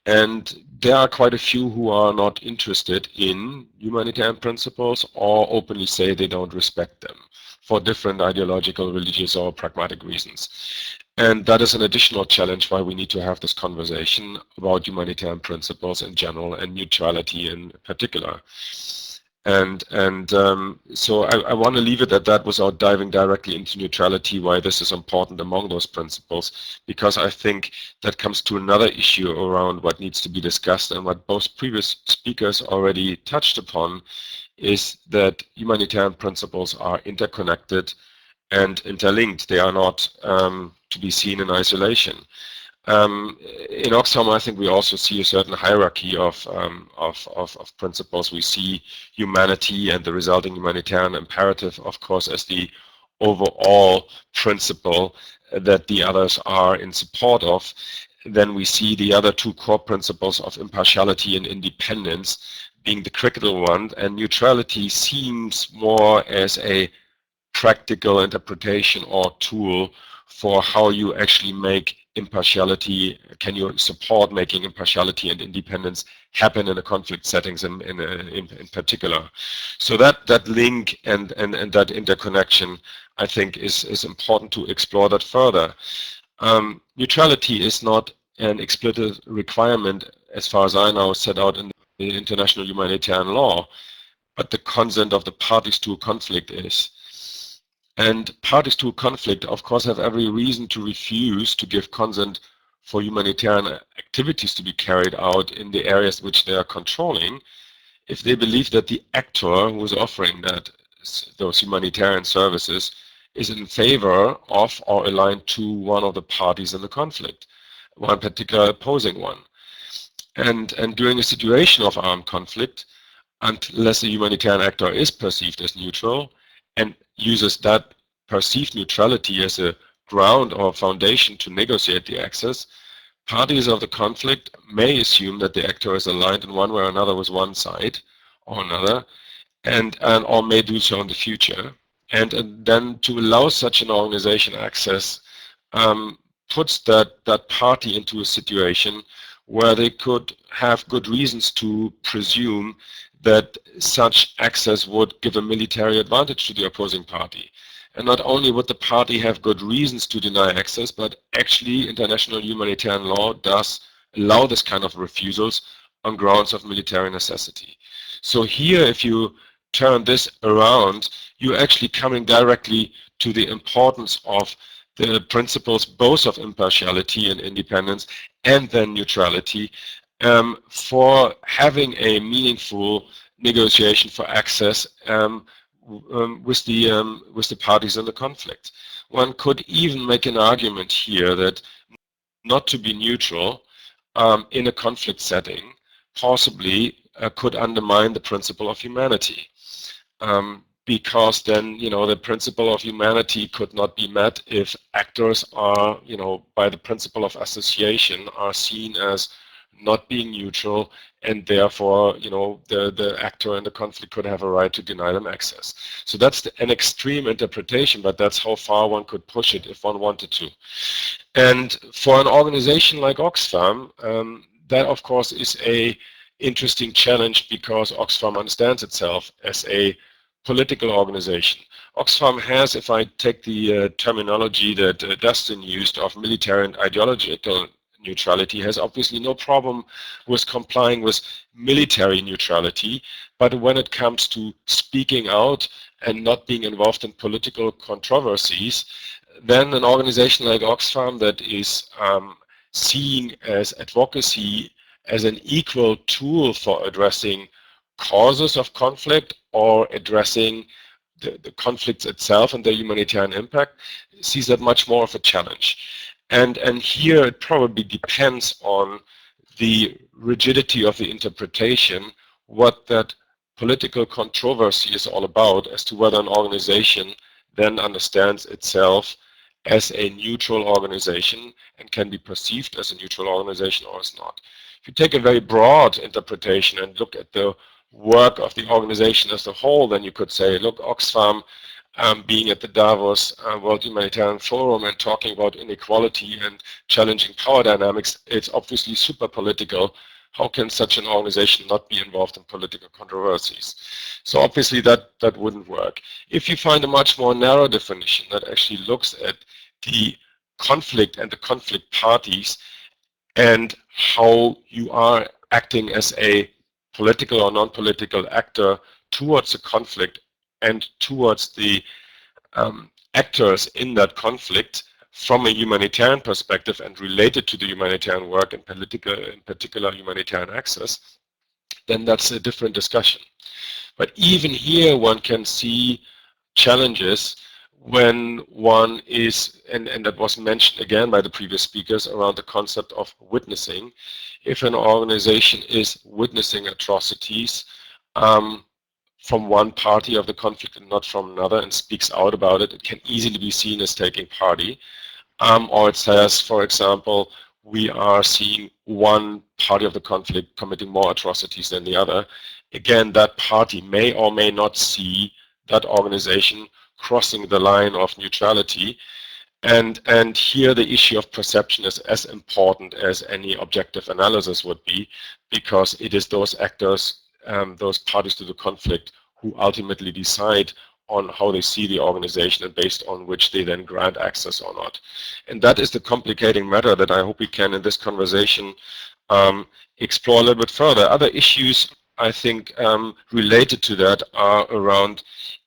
Speaker 4: And there are quite a few who are not interested in humanitarian principles or openly say they don't respect them for different ideological, religious, or pragmatic reasons. And that is an additional challenge why we need to have this conversation about humanitarian principles in general and neutrality in particular. So I want to leave it at that without diving directly into neutrality, why this is important among those principles, because I think that comes to another issue around what needs to be discussed, and what both previous speakers already touched upon, is that humanitarian principles are interconnected and interlinked. They are not to be seen in isolation. In Oxfam, I think we also see a certain hierarchy of principles. We see humanity and the resulting humanitarian imperative, of course, as the overall principle that the others are in support of. Then we see the other two core principles of impartiality and independence being the critical one, and neutrality seems more as a practical interpretation or tool for how you actually make impartiality, can you support making impartiality and independence happen in a conflict settings in particular. So that link and that interconnection, I think, is important to explore that further. Neutrality is not an explicit requirement, as far as I know, set out in the international humanitarian law, but the consent of the parties to a conflict is. And parties to a conflict, of course, have every reason to refuse to give consent for humanitarian activities to be carried out in the areas which they are controlling, if they believe that the actor who is offering those humanitarian services is in favor of or aligned to one of the parties in the conflict, one particular opposing one. And during a situation of armed conflict, unless the humanitarian actor is perceived as neutral and uses that perceived neutrality as a ground or foundation to negotiate the access, parties of the conflict may assume that the actor is aligned in one way or another with one side, or another, and or may do so in the future. And then to allow such an organization access puts that party into a situation where they could have good reasons to presume that such access would give a military advantage to the opposing party. And not only would the party have good reasons to deny access, but actually international humanitarian law does allow this kind of refusals on grounds of military necessity. So here, if you turn this around, you're actually coming directly to the importance of the principles both of impartiality and independence and then neutrality for having a meaningful negotiation for access with the parties in the conflict. One could even make an argument here that not to be neutral in a conflict setting possibly could undermine the principle of humanity. Because then, the principle of humanity could not be met if actors are, by the principle of association, are seen as not being neutral, and therefore, the actor in the conflict could have a right to deny them access. So that's an extreme interpretation, but that's how far one could push it if one wanted to. And for an organization like Oxfam, that of course is a interesting challenge because Oxfam understands itself as a political organization. Oxfam has, if I take the terminology that Dustin used of military and ideological neutrality, has obviously no problem with complying with military neutrality, but when it comes to speaking out and not being involved in political controversies, then an organization like Oxfam that is seeing as advocacy as an equal tool for addressing causes of conflict or addressing the conflicts itself and their humanitarian impact, sees that much more of a challenge. And here it probably depends on the rigidity of the interpretation, what that political controversy is all about, as to whether an organization then understands itself as a neutral organization and can be perceived as a neutral organization or is not. If you take a very broad interpretation and look at the work of the organization as a whole, then you could say, look, Oxfam being at the Davos World Humanitarian Forum and talking about inequality and challenging power dynamics, it's obviously super political. How can such an organization not be involved in political controversies? So obviously that wouldn't work. If you find a much more narrow definition that actually looks at the conflict and the conflict parties and how you are acting as a political or non-political actor towards the conflict and towards the actors in that conflict from a humanitarian perspective and related to the humanitarian work and in particular humanitarian access, then that's a different discussion. But even here one can see challenges when one is, and that was mentioned again by the previous speakers, around the concept of witnessing. If an organization is witnessing atrocities from one party of the conflict and not from another and speaks out about it, it can easily be seen as taking party. Or it says, for example, we are seeing one party of the conflict committing more atrocities than the other. Again, that party may or may not see that organization crossing the line of neutrality. And here the issue of perception is as important as any objective analysis would be, because it is those actors, those parties to the conflict, who ultimately decide on how they see the organization and based on which they then grant access or not. And that is the complicating matter that I hope we can in this conversation explore a little bit further. Other issues I think related to that are around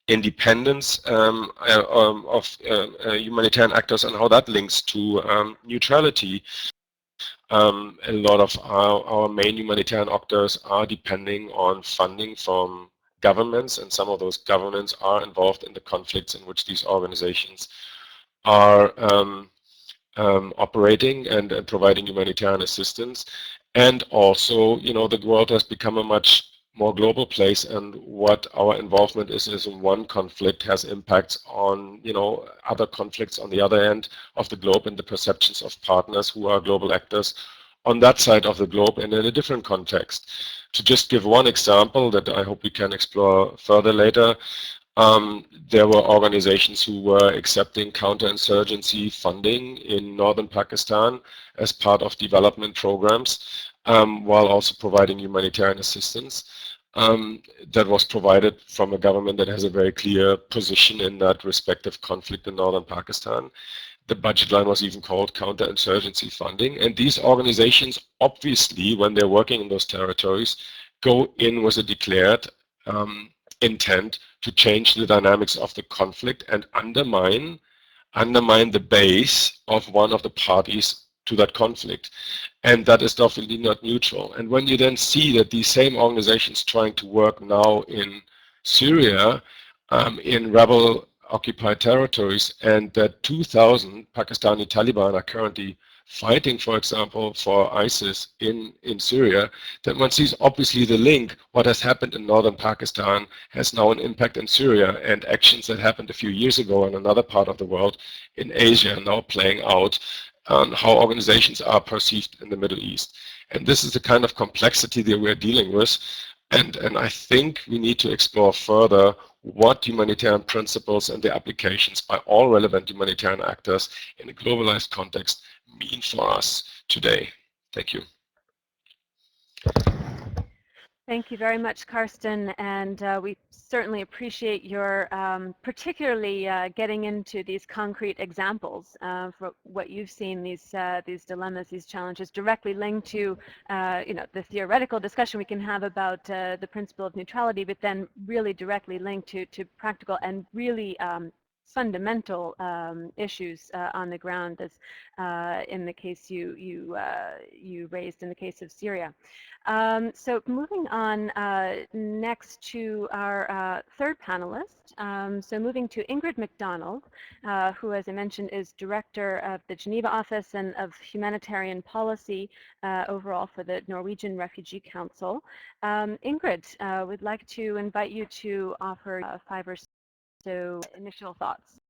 Speaker 4: independence of humanitarian actors and how that links to neutrality. A lot of our main humanitarian actors are depending on funding from governments, and some of those governments are involved in the conflicts in which these organizations are operating and providing humanitarian assistance. And also, the world has become a much more global place, and what our involvement is in one conflict has impacts on other conflicts on the other end of the globe and the perceptions of partners who are global actors on that side of the globe and in a different context. To just give one example that I hope we can explore further later, there were organizations who were accepting counterinsurgency funding in northern Pakistan as part of development programs, while also providing humanitarian assistance. That was provided from a government that has a very clear position in that respective conflict in northern Pakistan. The budget line was even called counterinsurgency funding. And these organizations, obviously, when they're working in those territories, go in with a declared intent to change the dynamics of the conflict and undermine the base of one of the parties to that conflict. And that is definitely not neutral. And when you then see that these same organizations trying to work now in Syria, in rebel occupied territories, and that 2,000 Pakistani Taliban are currently fighting, for example, for ISIS in Syria, then one sees obviously the link. What has happened in northern Pakistan has now an impact in Syria, and actions that happened a few years ago in another part of the world in Asia are now playing out on how organizations are perceived in the Middle East. And this is the kind of complexity that we're dealing with. And I think we need to explore further what humanitarian principles and their applications by all relevant humanitarian actors in a globalized context mean for us today. Thank you.
Speaker 1: Thank you very much, Carsten, and we certainly appreciate your particularly getting into these concrete examples for what you've seen, these dilemmas, these challenges directly linked to the theoretical discussion we can have about the principle of neutrality, but then really directly linked to practical and really fundamental issues on the ground, as in the case you raised in the case of Syria. So moving on next to our third panelist, so moving to Ingrid Macdonald, who, as I mentioned, is Director of the Geneva Office and of Humanitarian Policy overall for the Norwegian Refugee Council. Ingrid, we'd like to invite you to offer 5 or so initial thoughts.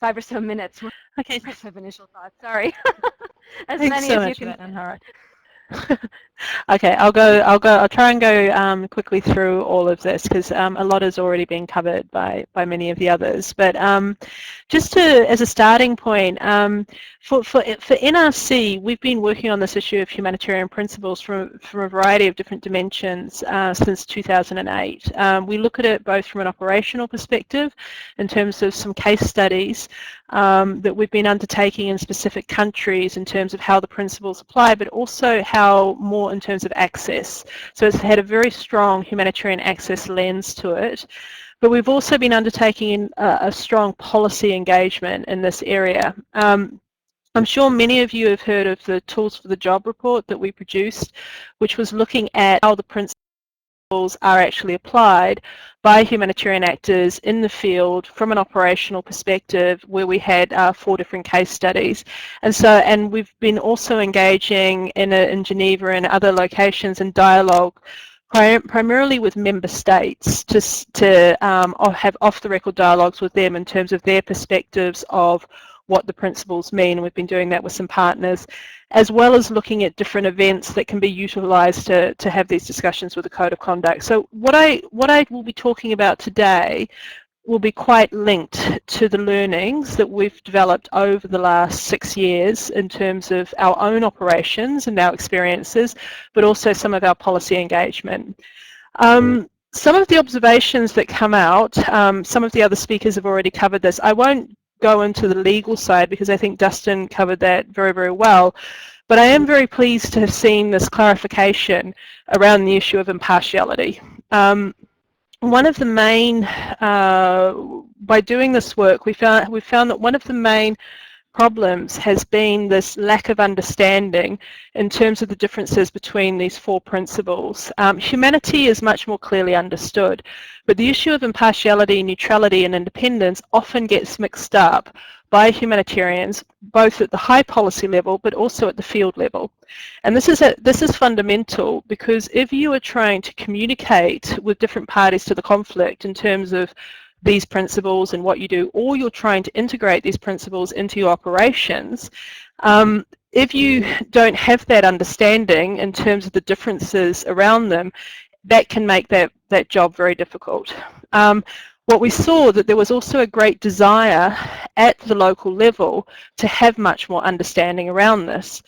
Speaker 1: 5 or so minutes.
Speaker 5: Okay.
Speaker 1: Of initial thoughts. Sorry. As
Speaker 5: Thanks
Speaker 1: many
Speaker 5: so
Speaker 1: as
Speaker 5: much
Speaker 1: you
Speaker 5: for
Speaker 1: can.
Speaker 5: that, Angharad. Okay, I'll try and go quickly through all of this because a lot has already been covered by many of the others. But just as a starting point, for NRC, we've been working on this issue of humanitarian principles from a variety of different dimensions since 2008. We look at it both from an operational perspective in terms of some case studies that we've been undertaking in specific countries in terms of how the principles apply, but also how more in terms of access. So it's had a very strong humanitarian access lens to it. But we've also been undertaking a strong policy engagement in this area. I'm sure many of you have heard of the Tools for the Job report that we produced, which was looking at how the principles are actually applied by humanitarian actors in the field from an operational perspective, where we had 4 different case studies. And we've been also engaging in Geneva and other locations in dialogue primarily with member states to have off-the-record dialogues with them in terms of their perspectives of what the principles mean. We've been doing that with some partners, as well as looking at different events that can be utilised to have these discussions with the Code of Conduct. So what I will be talking about today will be quite linked to the learnings that we've developed over the last 6 years in terms of our own operations and our experiences, but also some of our policy engagement. Some of the observations that come out, some of the other speakers have already covered this. I won't go into the legal side because I think Dustin covered that very, very well. But I am very pleased to have seen this clarification around the issue of impartiality. One of the main, by doing this work, we found that one of the main problems has been this lack of understanding in terms of the differences between these 4 principles. Humanity is much more clearly understood, but the issue of impartiality, neutrality and independence often gets mixed up by humanitarians, both at the high policy level but also at the field level. And this is fundamental, because if you are trying to communicate with different parties to the conflict in terms of these principles and what you do, or you're trying to integrate these principles into your operations, if you don't have that understanding in terms of the differences around them, that can make that job very difficult. What we saw that there was also a great desire at the local level to have much more understanding around this,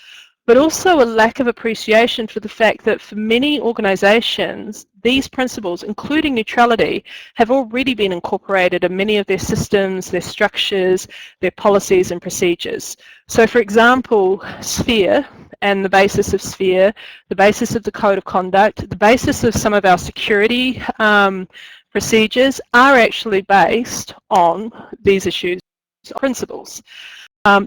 Speaker 5: but also a lack of appreciation for the fact that for many organisations, these principles, including neutrality, have already been incorporated in many of their systems, their structures, their policies and procedures. So for example, SPHERE and the basis of SPHERE, the basis of the Code of Conduct, the basis of some of our security procedures are actually based on these issues, principles.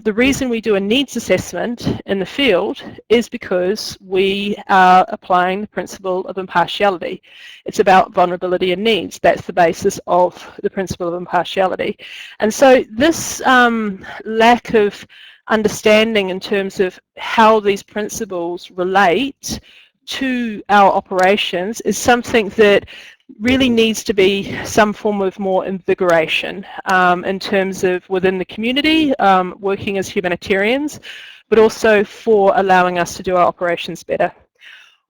Speaker 5: The reason we do a needs assessment in the field is because we are applying the principle of impartiality. It's about vulnerability and needs. That's the basis of the principle of impartiality. And so this lack of understanding in terms of how these principles relate to our operations is something that really needs to be some form of more invigoration in terms of within the community, working as humanitarians, but also for allowing us to do our operations better.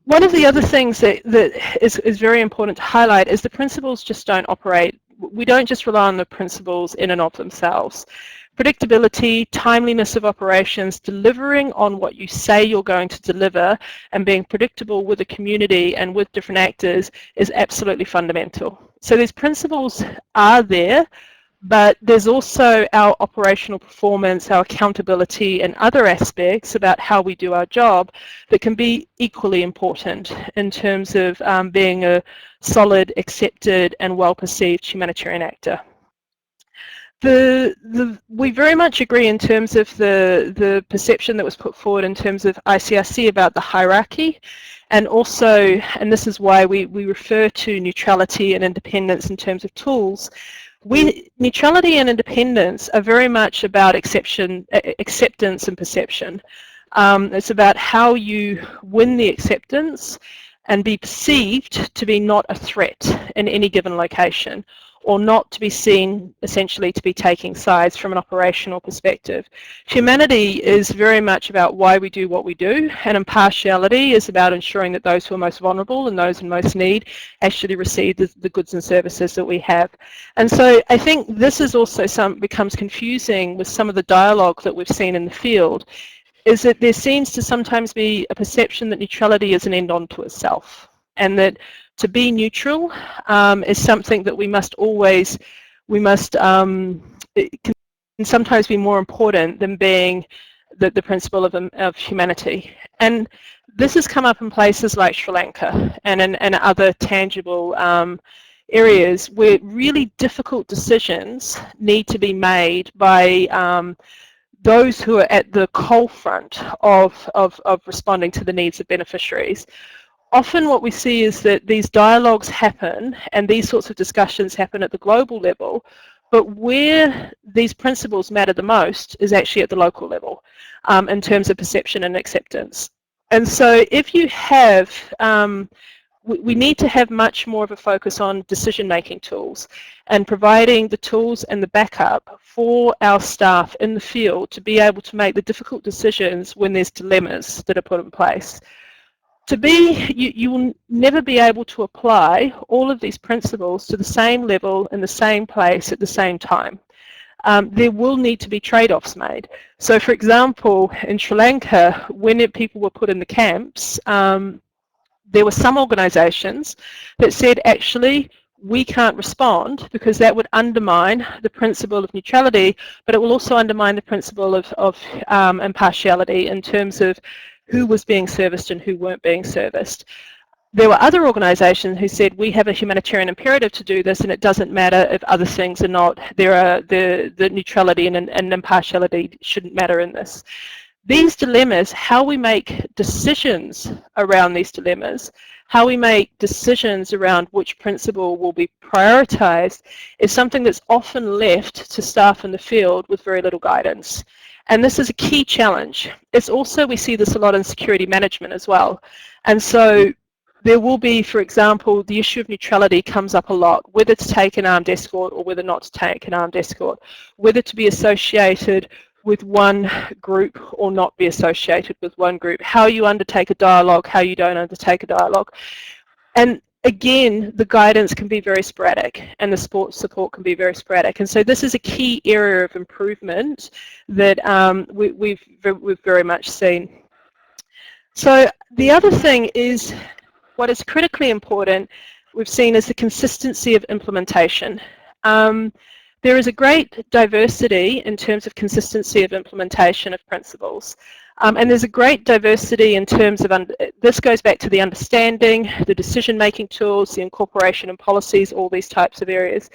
Speaker 5: One of the other things that is very important to highlight is the principles just don't operate. We don't just rely on the principles in and of themselves. Predictability, timeliness of operations, delivering on what you say you're going to deliver and being predictable with the community and with different actors is absolutely fundamental. So these principles are there, but there's also our operational performance, our accountability and other aspects about how we do our job that can be equally important in terms of being a solid, accepted and well-perceived humanitarian actor. We very much agree in terms of the perception that was put forward in terms of ICRC about the hierarchy, and also, and this is why we refer to neutrality and independence in terms of tools. Neutrality and independence are very much about acceptance and perception. It's about how you win the acceptance and be perceived to be not a threat in any given location, or not to be seen essentially to be taking sides from an operational perspective. Humanity is very much about why we do what we do, and impartiality is about ensuring that those who are most vulnerable and those in most need actually receive the goods and services that we have. And so I think this is also becomes confusing with some of the dialogue that we've seen in the field, is that there seems to sometimes be a perception that neutrality is an end unto itself, and that to be neutral is something that it can sometimes be more important than being the principle of humanity. And this has come up in places like Sri Lanka and in other tangible areas where really difficult decisions need to be made by those who are at the coal front of responding to the needs of beneficiaries. Often what we see is that these dialogues happen and these sorts of discussions happen at the global level, but where these principles matter the most is actually at the local level in terms of perception and acceptance. And so if you have, we need to have much more of a focus on decision-making tools and providing the tools and the backup for our staff in the field to be able to make the difficult decisions when there's dilemmas that are put in place. You will never be able to apply all of these principles to the same level in the same place at the same time. There will need to be trade-offs made. So for example, in Sri Lanka, when people were put in the camps, there were some organisations that said, actually, we can't respond because that would undermine the principle of neutrality, but it will also undermine the principle of impartiality in terms of who was being serviced and who weren't being serviced. There were other organisations who said, we have a humanitarian imperative to do this, and it doesn't matter if other things are not. The neutrality and impartiality shouldn't matter in this. These dilemmas, how we make decisions around these dilemmas, how we make decisions around which principle will be prioritised, is something that's often left to staff in the field with very little guidance. And this is a key challenge. It's also, we see this a lot in security management as well. And so there will be, for example, the issue of neutrality comes up a lot, whether to take an armed escort or whether not to take an armed escort, whether to be associated with one group or not be associated with one group, how you undertake a dialogue, how you don't undertake a dialogue. And again, the guidance can be very sporadic and the support can be very sporadic. And so this is a key area of improvement that we've very much seen. So the other thing is, what is critically important, we've seen, is the consistency of implementation. There is a great diversity in terms of consistency of implementation of principles. And there's a great diversity in terms of, this goes back to the understanding, the decision-making tools, the incorporation and policies, all these types of areas.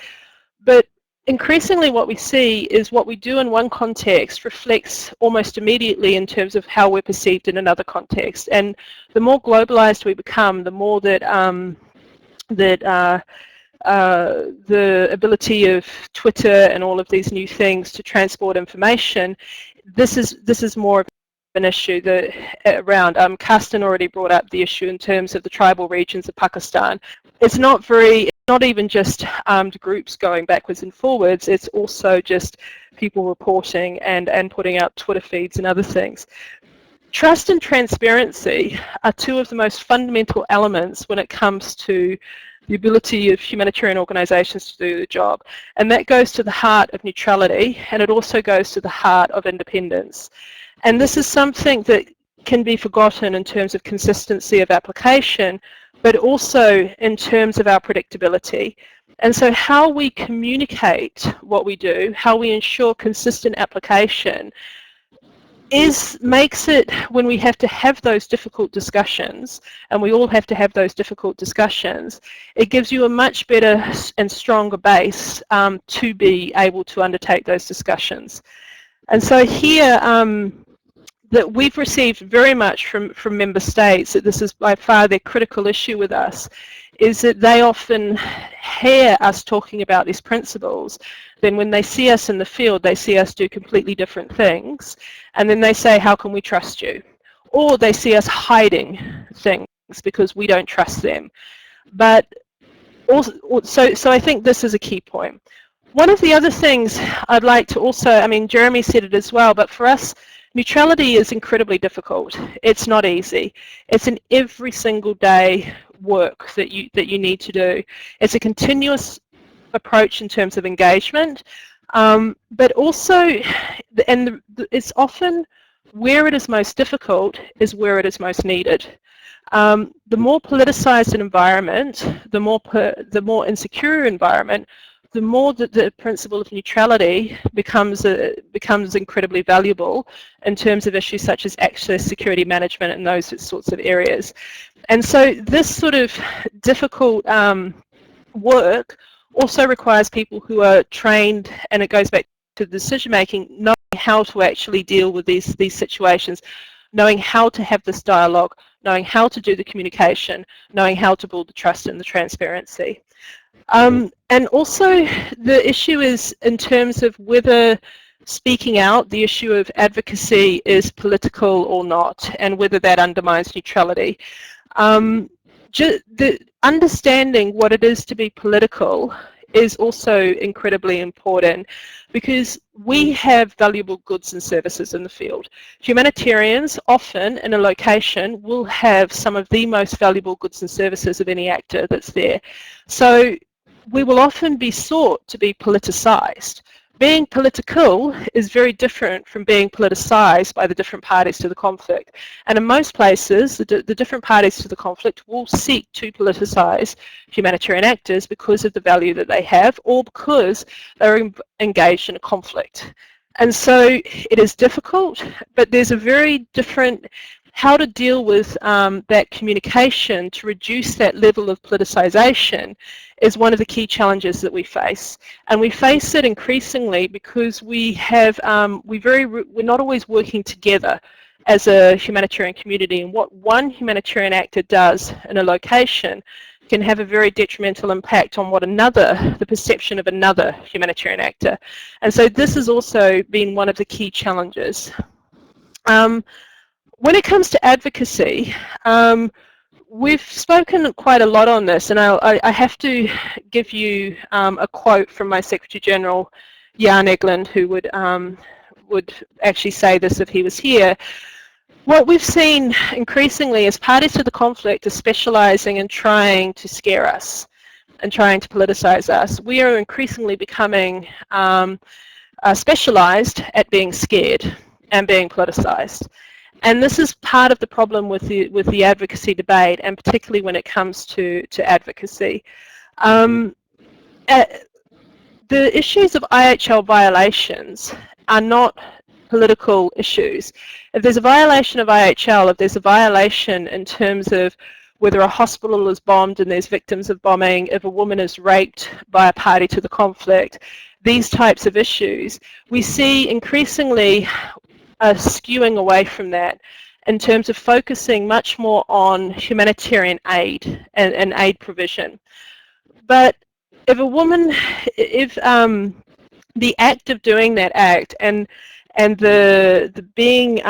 Speaker 5: But increasingly what we see is what we do in one context reflects almost immediately in terms of how we're perceived in another context. And the more globalized we become, the more that the ability of Twitter and all of these new things to transport information, this is more of an issue that around, Carsten already brought up the issue in terms of the tribal regions of Pakistan. It's not even just armed groups going backwards and forwards, it's also just people reporting and putting out Twitter feeds and other things. Trust and transparency are two of the most fundamental elements when it comes to the ability of humanitarian organisations to do the job. And that goes to the heart of neutrality, and it also goes to the heart of independence. And this is something that can be forgotten in terms of consistency of application, but also in terms of our predictability. And so how we communicate what we do, how we ensure consistent application, makes it, when we have to have those difficult discussions, and we all have to have those difficult discussions, it gives you a much better and stronger base to be able to undertake those discussions. And so here, that we've received very much from member states, that this is by far their critical issue with us, is that they often hear us talking about these principles, then when they see us in the field, they see us do completely different things, and then they say, how can we trust you? Or they see us hiding things because we don't trust them. But also, so I think this is a key point. One of the other things I'd like to also, I mean, Jérémie said it as well, but for us, neutrality is incredibly difficult. It's not easy. It's an every single day work that you need to do. It's a continuous approach in terms of engagement, but also, it's often where it is most difficult is where it is most needed. The more politicized an environment, the more insecure environment, the more that the principle of neutrality becomes incredibly valuable in terms of issues such as access, security management, and those sorts of areas. And so this sort of difficult work also requires people who are trained, and it goes back to decision making, knowing how to actually deal with these situations, knowing how to have this dialogue, knowing how to do the communication, knowing how to build the trust and the transparency. And also the issue is in terms of whether speaking out, the issue of advocacy is political or not, and whether that undermines neutrality. The understanding what it is to be political is also incredibly important, because we have valuable goods and services in the field. Humanitarians often in a location will have some of the most valuable goods and services of any actor that's there. So we will often be sought to be politicized. Being political is very different from being politicized by the different parties to the conflict. And in most places, the different parties to the conflict will seek to politicize humanitarian actors because of the value that they have, or because they're engaged in a conflict. And so it is difficult, but there's a very different how to deal with that communication to reduce that level of politicization is one of the key challenges that we face. And we face it increasingly because we have, we're not always working together as a humanitarian community, and what one humanitarian actor does in a location can have a very detrimental impact on what the perception of another humanitarian actor. And so this has also been one of the key challenges. When it comes to advocacy, we've spoken quite a lot on this, and I have to give you a quote from my Secretary General, Jan Egeland, who would actually say this if he was here. What we've seen increasingly is parties to the conflict are specialising in trying to scare us and trying to politicise us. We are increasingly becoming specialised at being scared and being politicised. And this is part of the problem with the advocacy debate, and particularly when it comes to advocacy. The issues of IHL violations are not political issues. If there's a violation of IHL, if there's a violation in terms of whether a hospital is bombed and there's victims of bombing, if a woman is raped by a party to the conflict, these types of issues, we see increasingly a skewing away from that in terms of focusing much more on humanitarian aid and aid provision. But if a woman, if the act of doing that act and the being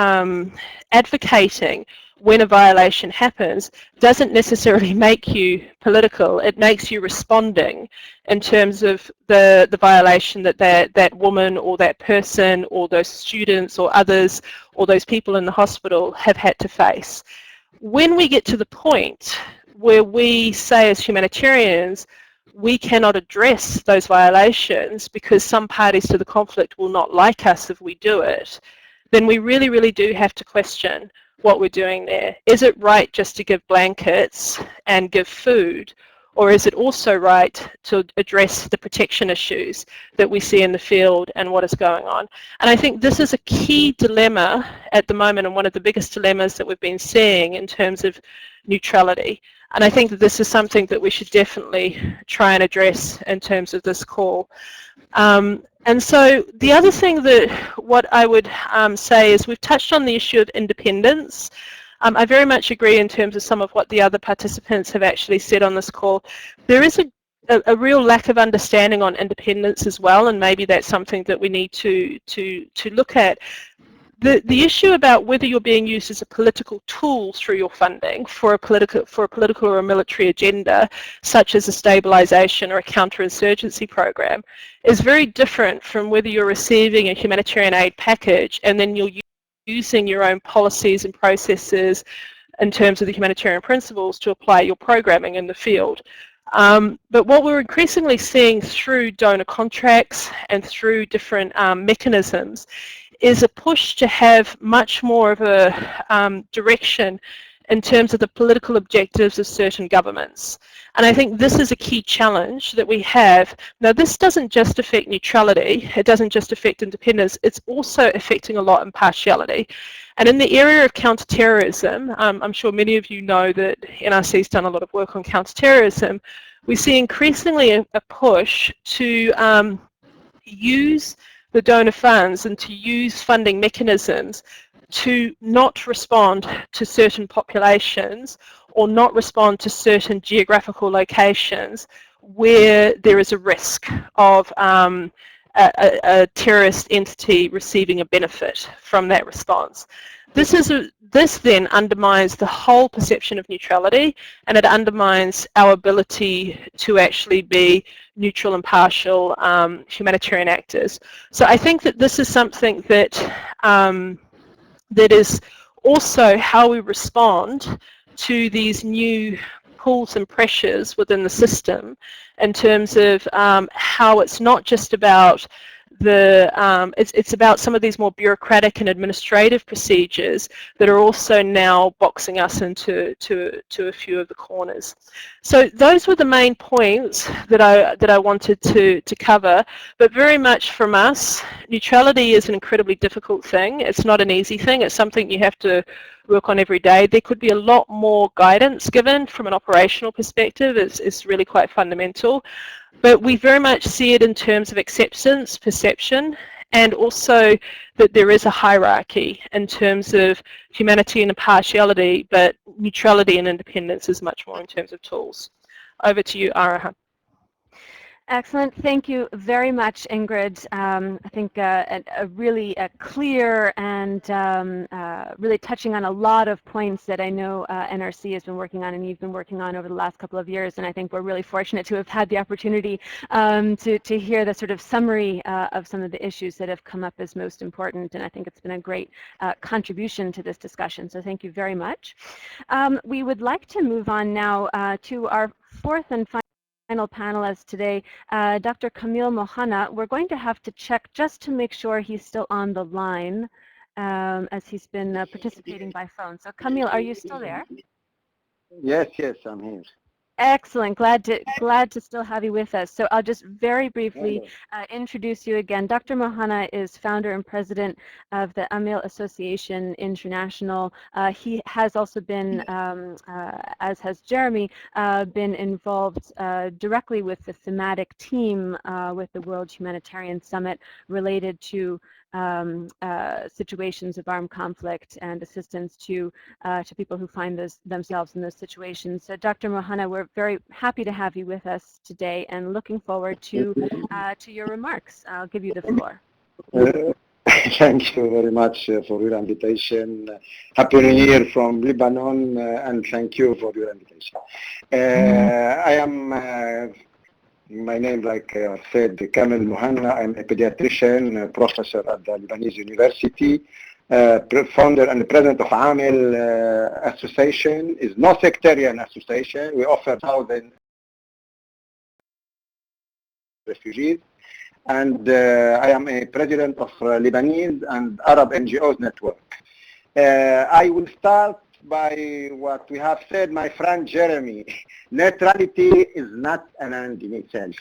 Speaker 5: advocating when a violation happens doesn't necessarily make you political. It makes you responding in terms of the violation that woman or that person or those students or others or those people in the hospital have had to face. When we get to the point where we say as humanitarians we cannot address those violations because some parties to the conflict will not like us if we do it, then we really, really do have to question what we're doing there. Is it right just to give blankets and give food, or is it also right to address the protection issues that we see in the field and what is going on? And I think this is a key dilemma at the moment, and one of the biggest dilemmas that we've been seeing in terms of neutrality. And I think that this is something that we should definitely try and address in terms of this call. And so the other thing that what I would say is we've touched on the issue of independence. I very much agree in terms of some of what the other participants have actually said on this call. There is a real lack of understanding on independence as well, and maybe that's something that we need to look at. The issue about whether you're being used as a political tool through your funding for a political or a military agenda, such as a stabilisation or a counterinsurgency program, is very different from whether you're receiving a humanitarian aid package and then you're using your own policies and processes in terms of the humanitarian principles to apply your programming in the field. But what we're increasingly seeing through donor contracts and through different mechanisms is a push to have much more of a direction in terms of the political objectives of certain governments. And I think this is a key challenge that we have. Now, this doesn't just affect neutrality, it doesn't just affect independence, it's also affecting a lot impartiality. And in the area of counterterrorism, I'm sure many of you know that NRC has done a lot of work on counterterrorism. We see increasingly a push to use the donor funds and to use funding mechanisms to not respond to certain populations or not respond to certain geographical locations where there is a risk of a terrorist entity receiving a benefit from that response. This then undermines the whole perception of neutrality, and it undermines our ability to actually be neutral, impartial humanitarian actors. So I think that this is something that that is also how we respond to these new pulls and pressures within the system in terms of how it's not just about it's about some of these more bureaucratic and administrative procedures that are also now boxing us into a few of the corners. So those were the main points that I wanted to cover, but very much from us, neutrality is an incredibly difficult thing. It's not an easy thing. It's something you have to work on every day. There could be a lot more guidance given from an operational perspective. It's really quite fundamental. But we very much see it in terms of acceptance, perception, and also that there is a hierarchy in terms of humanity and impartiality, but neutrality and independence is much more in terms of tools. Over to you, Araha.
Speaker 1: Excellent. Thank you very much, Ingrid. I think a really clear and really touching on a lot of points that I know NRC has been working on and you've been working on over the last couple of years. And I think we're really fortunate to have had the opportunity to hear the sort of summary of some of the issues that have come up as most important. And I think it's been a great contribution to this discussion. So thank you very much. We would like to move on now to our fourth and final panelist today, Dr. Kamel Mohanna. We're going to have to check just to make sure he's still on the line as he's been participating by phone. So Kamel, are you still there?
Speaker 6: Yes, I'm here.
Speaker 1: Excellent. Glad to still have you with us. So I'll just very briefly introduce you again. Dr. Mohanna is founder and president of the Amel Association International. He has also been, as has Jérémie, been involved directly with the thematic team with the World Humanitarian Summit related to situations of armed conflict and assistance to people who find themselves in those situations. So Dr. Mohanna, we're very happy to have you with us today and looking forward to your remarks. I'll give you the floor.
Speaker 6: Thank you very much for your invitation. Happy New Year from Lebanon, and thank you for your invitation. I am my name, like I said, Kamel Mohanna. I'm a pediatrician, professor at the Lebanese University, founder and president of Amel Association. Is no sectarian association. We offer 1,000 refugees. And I am a president of Lebanese and Arab NGOs network. I will start by what we have said, my friend Jérémie. Neutrality is not an end in itself.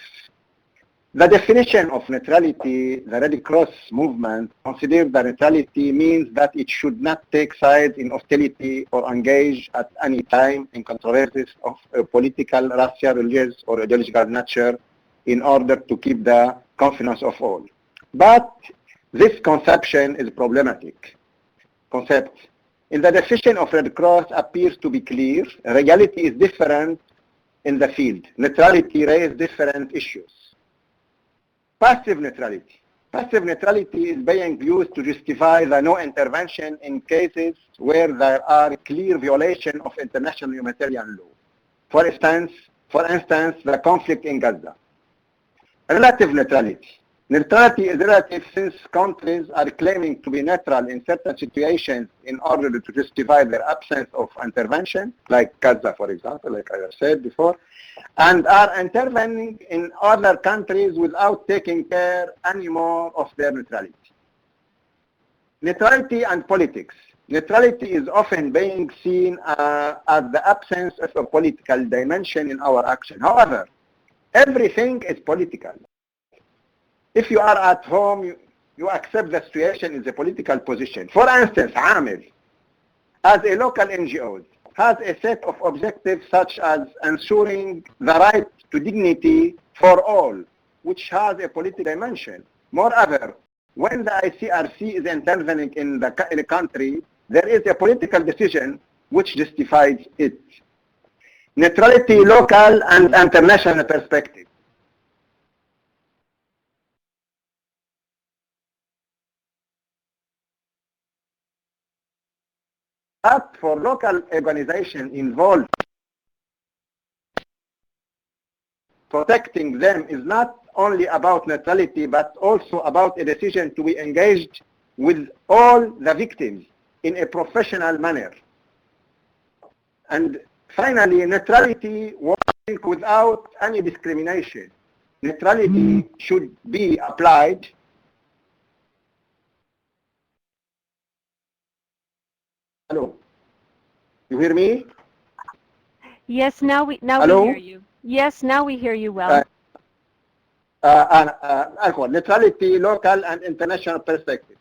Speaker 6: The definition of neutrality, the Red Cross movement considers that neutrality means that it should not take sides in hostility or engage at any time in controversies of a political, racial, religious, or ideological nature in order to keep the confidence of all. But this conception is problematic. Concept. In the definition of Red Cross appears to be clear. Reality is different in the field. Neutrality raises different issues. Passive neutrality. Passive neutrality is being used to justify the no intervention in cases where there are clear violations of international humanitarian law. For instance, the conflict in Gaza. Relative neutrality. Neutrality is relative since countries are claiming to be neutral in certain situations in order to justify their absence of intervention, like Gaza, for example, like I said before, and are intervening in other countries without taking care anymore of their neutrality. Neutrality and politics. Neutrality is often being seen as the absence of a political dimension in our action. However, everything is political. If you are at home, you accept the situation is a political position. For instance, Amel, as a local NGO, has a set of objectives such as ensuring the right to dignity for all, which has a political dimension. Moreover, when the ICRC is intervening in a country, there is a political decision which justifies it. Neutrality, local and international perspective. But for local organizations involved, protecting them is not only about neutrality, but also about a decision to be engaged with all the victims in a professional manner. And finally, neutrality working without any discrimination. Neutrality should be applied Hello. You hear me?
Speaker 1: Yes, now we hear you. Yes, now we hear you well.
Speaker 6: Neutrality, local and international perspective.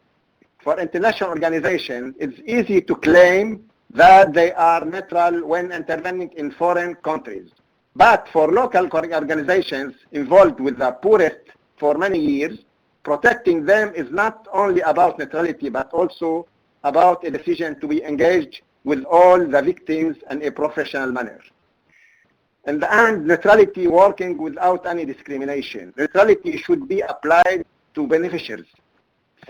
Speaker 6: For international organizations, it's easy to claim that they are neutral when intervening in foreign countries. But for local organizations involved with the poorest for many years, protecting them is not only about neutrality, but also about a decision to be engaged with all the victims in a professional manner. In the end, neutrality working without any discrimination. Neutrality should be applied to beneficiaries,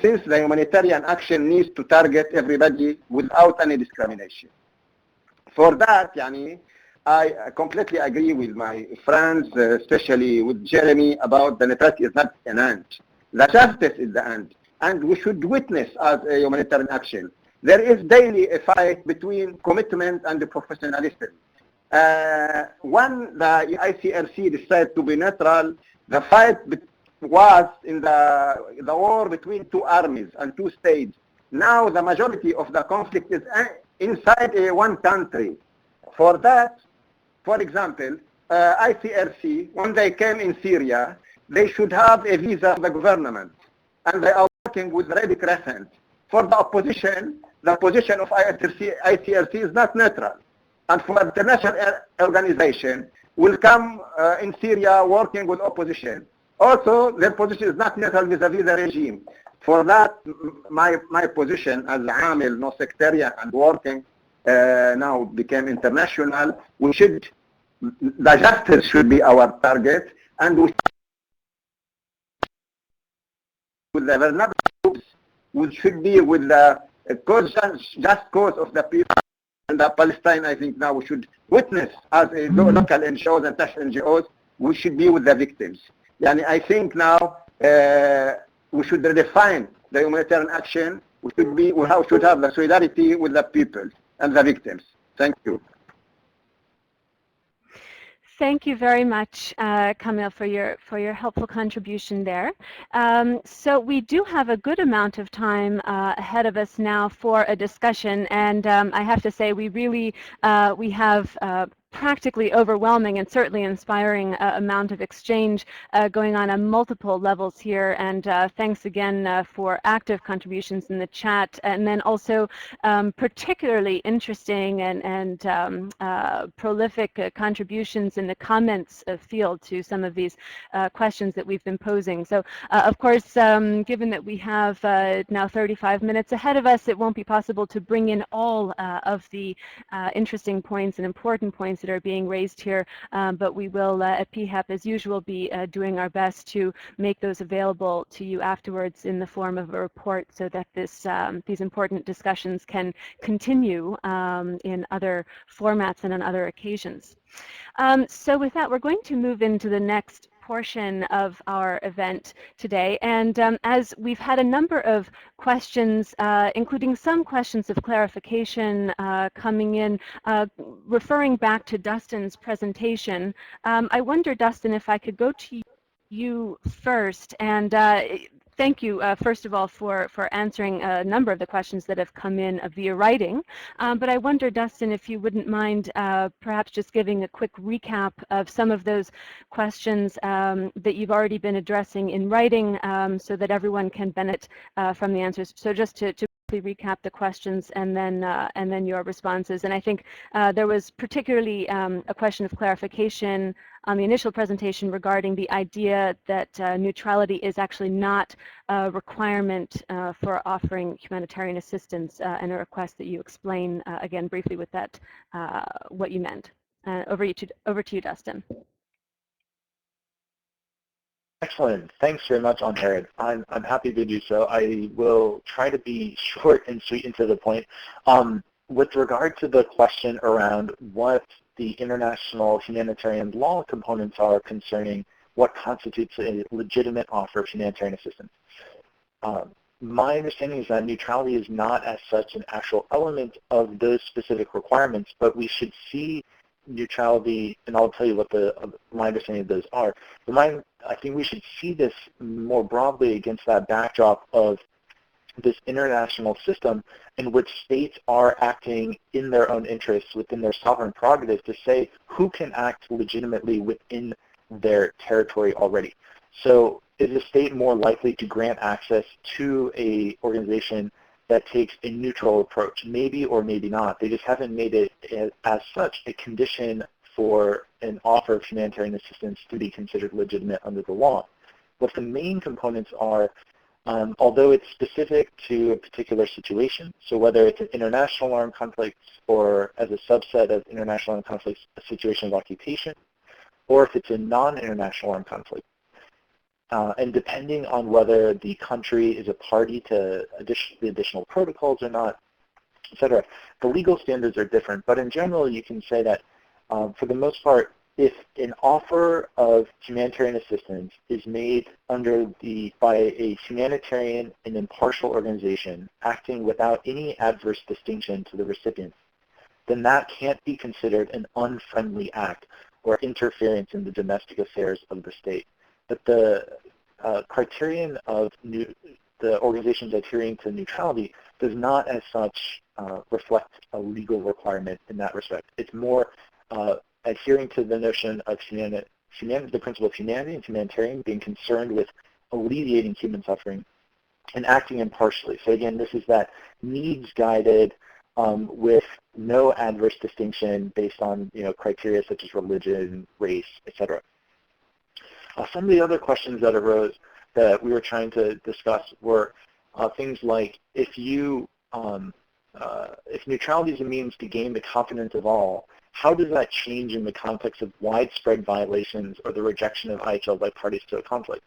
Speaker 6: since the humanitarian action needs to target everybody without any discrimination. For that, I completely agree with my friends, especially with Jérémie, about the neutrality is not an end. The justice is the end. And we should witness as a humanitarian action. There is daily a fight between commitment and the professionalism. When the ICRC decided to be neutral, the fight was in the war between two armies and two states. Now the majority of the conflict is inside one country. For that, for example, ICRC, when they came in Syria, they should have a visa for the government, and they are working with Red Crescent. For the opposition, the position of ICRC is not neutral. And for international organization will come in Syria working with opposition. Also, their position is not neutral vis-a-vis the regime. For that, my position as Amel, no sectarian, and working now became international. The justice should be our target, and we with the vulnerable groups, we should be with the just cause of the people. And Palestine, I think now we should witness as a local NGOs and national NGOs, we should be with the victims. I think now we should redefine the humanitarian action. We should have the solidarity with the people and the victims. Thank you.
Speaker 1: Thank you very much, Kamel, for your helpful contribution there. So we do have a good amount of time ahead of us now for a discussion, and I have to say we have practically overwhelming and certainly inspiring amount of exchange going on multiple levels here, and thanks again for active contributions in the chat, and then also particularly interesting and prolific contributions in the comments field to some of these questions that we've been posing. So of course, given that we have now 35 minutes ahead of us, it won't be possible to bring in all of the interesting points and important points that are being raised here, but we will at PHAP as usual be doing our best to make those available to you afterwards in the form of a report, so that these important discussions can continue in other formats and on other occasions. So with that, we're going to move into the next portion of our event today, and as we've had a number of questions, including some questions of clarification coming in, referring back to Dustin's presentation, I wonder, Dustin, if I could go to you first, and thank you, first of all, for answering a number of the questions that have come in via writing. But I wonder, Dustin, if you wouldn't mind perhaps just giving a quick recap of some of those questions that you've already been addressing in writing, so that everyone can benefit from the answers. So just to recap the questions and then your responses. And I think there was particularly a question of clarification on the initial presentation regarding the idea that neutrality is actually not a requirement for offering humanitarian assistance, and a request that you explain again briefly with that what you meant. Over to you, Dustin.
Speaker 2: Excellent. Thanks very much, Angharad. I'm happy to do so. I will try to be short and sweet and to the point. With regard to the question around what the international humanitarian law components are concerning what constitutes a legitimate offer of humanitarian assistance, my understanding is that neutrality is not as such an actual element of those specific requirements, but we should see neutrality, and I'll tell you what my understanding of those are. But I think we should see this more broadly against that backdrop of this international system in which states are acting in their own interests, within their sovereign prerogative, to say who can act legitimately within their territory already. So is a state more likely to grant access to an organization that takes a neutral approach? Maybe or maybe not. They just haven't made it as such a condition for an offer of humanitarian assistance to be considered legitimate under the law. What the main components are, although it's specific to a particular situation, so whether it's an international armed conflict or as a subset of international armed conflicts, a situation of occupation, or if it's a non-international armed conflict. And depending on whether the country is a party to the additional protocols or not, etc., the legal standards are different. But in general, you can say that for the most part, if an offer of humanitarian assistance is made by a humanitarian and impartial organization acting without any adverse distinction to the recipients, then that can't be considered an unfriendly act or interference in the domestic affairs of the state. But the criterion of the organizations adhering to neutrality does not as such reflect a legal requirement in that respect. It's more adhering to the notion of the principle of humanity and humanitarian, being concerned with alleviating human suffering and acting impartially. So again, this is that needs-guided with no adverse distinction based on criteria such as religion, race, etc. Some of the other questions that arose that we were trying to discuss were things like if neutrality is a means to gain the confidence of all, how does that change in the context of widespread violations or the rejection of IHL by parties to a conflict?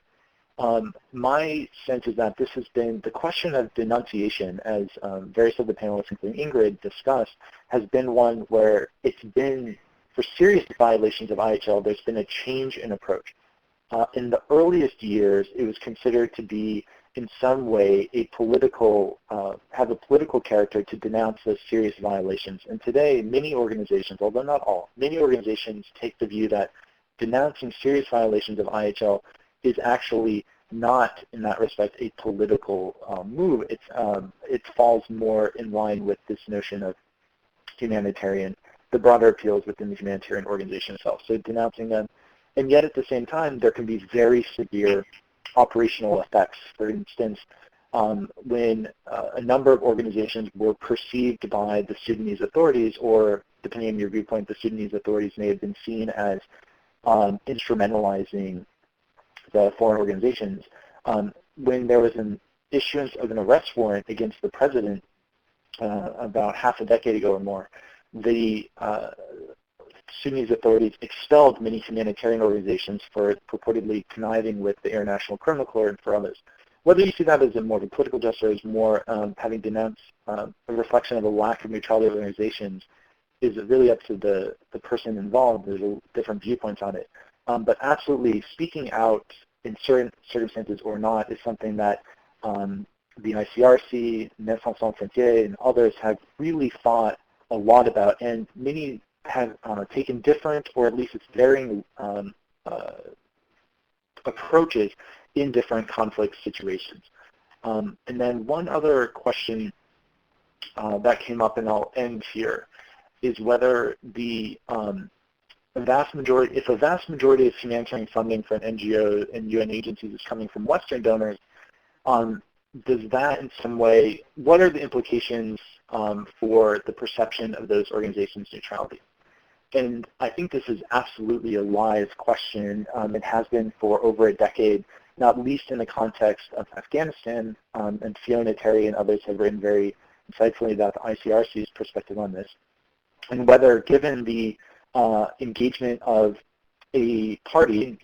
Speaker 2: My sense is that this has been the question of denunciation, as various of the panelists, including Ingrid, discussed, has been one where it's been, for serious violations of IHL, there's been a change in approach. In the earliest years, it was considered to be, in some way, have a political character to denounce those serious violations. And today, many organizations, although not all, many organizations take the view that denouncing serious violations of IHL is actually not, in that respect, a political move. It falls more in line with this notion of humanitarian, the broader appeals within the humanitarian organization itself. So denouncing them. And yet, at the same time, there can be very severe operational effects. For instance, when a number of organizations were perceived by the Sudanese authorities, or depending on your viewpoint, the Sudanese authorities may have been seen as instrumentalizing the foreign organizations, when there was an issuance of an arrest warrant against the president about half a decade ago or more, the Sudanese authorities expelled many humanitarian organizations for purportedly conniving with the International Criminal Court and for others. Whether you see that as more of a political gesture or as more having denounced a reflection of a lack of neutrality of organizations is really up to the person involved. There's different viewpoints on it. But absolutely, speaking out in certain circumstances or not is something that the ICRC, Médecins Sans Frontières, and others have really thought a lot about, and many have taken different, or at least it's varying approaches in different conflict situations. And then one other question that came up, and I'll end here, is whether if a vast majority of humanitarian funding for an NGO and UN agencies is coming from Western donors, does that in some way, what are the implications for the perception of those organizations' neutrality? And I think this is absolutely a live question. It has been for over a decade, not least in the context of Afghanistan, and Fiona, Terry, and others have written very insightfully about the ICRC's perspective on this, and whether, given the engagement of a party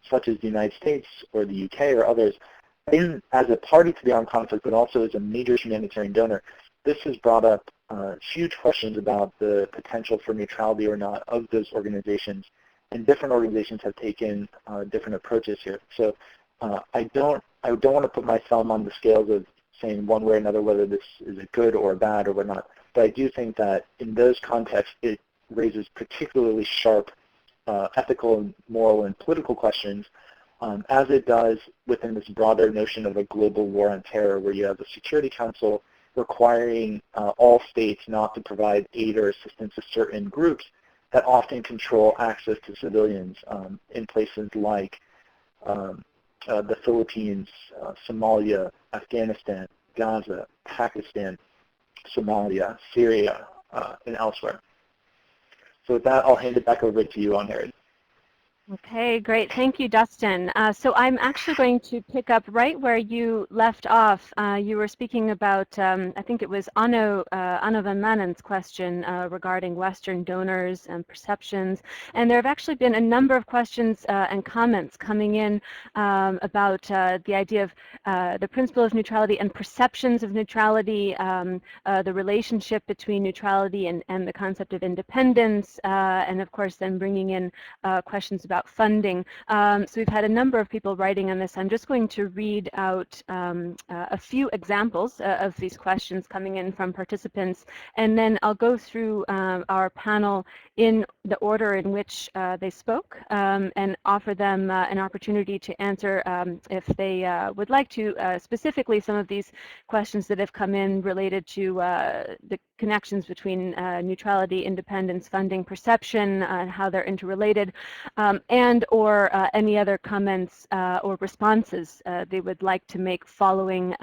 Speaker 2: such as the United States or the UK or others, as a party to the armed conflict, but also as a major humanitarian donor, this has brought up huge questions about the potential for neutrality or not of those organizations, and different organizations have taken different approaches here. So I don't want to put my thumb on the scales of saying one way or another whether this is a good or a bad or whatnot, but I do think that in those contexts it raises particularly sharp ethical, and moral, and political questions, as it does within this broader notion of a global war on terror, where you have a Security Council requiring all states not to provide aid or assistance to certain groups that often control access to civilians in places like the Philippines, Somalia, Afghanistan, Gaza, Pakistan, Somalia, Syria, and elsewhere. So with that, I'll hand it back over to you, Angharad.
Speaker 1: Okay, great. Thank you, Dustin. So I'm actually going to pick up right where you left off. You were speaking about, I think it was Anno van Manen's question regarding Western donors and perceptions. And there have actually been a number of questions and comments coming in about the idea of the principle of neutrality and perceptions of neutrality, the relationship between neutrality and the concept of independence, and of course then bringing in questions about funding. So we've had a number of people writing on this. I'm just going to read out a few examples of these questions coming in from participants, and then I'll go through our panel in the order in which they spoke and offer them an opportunity to answer if they would like to, specifically some of these questions that have come in related to the connections between neutrality, independence, funding, perception, and how they're interrelated, and or any other comments or responses they would like to make following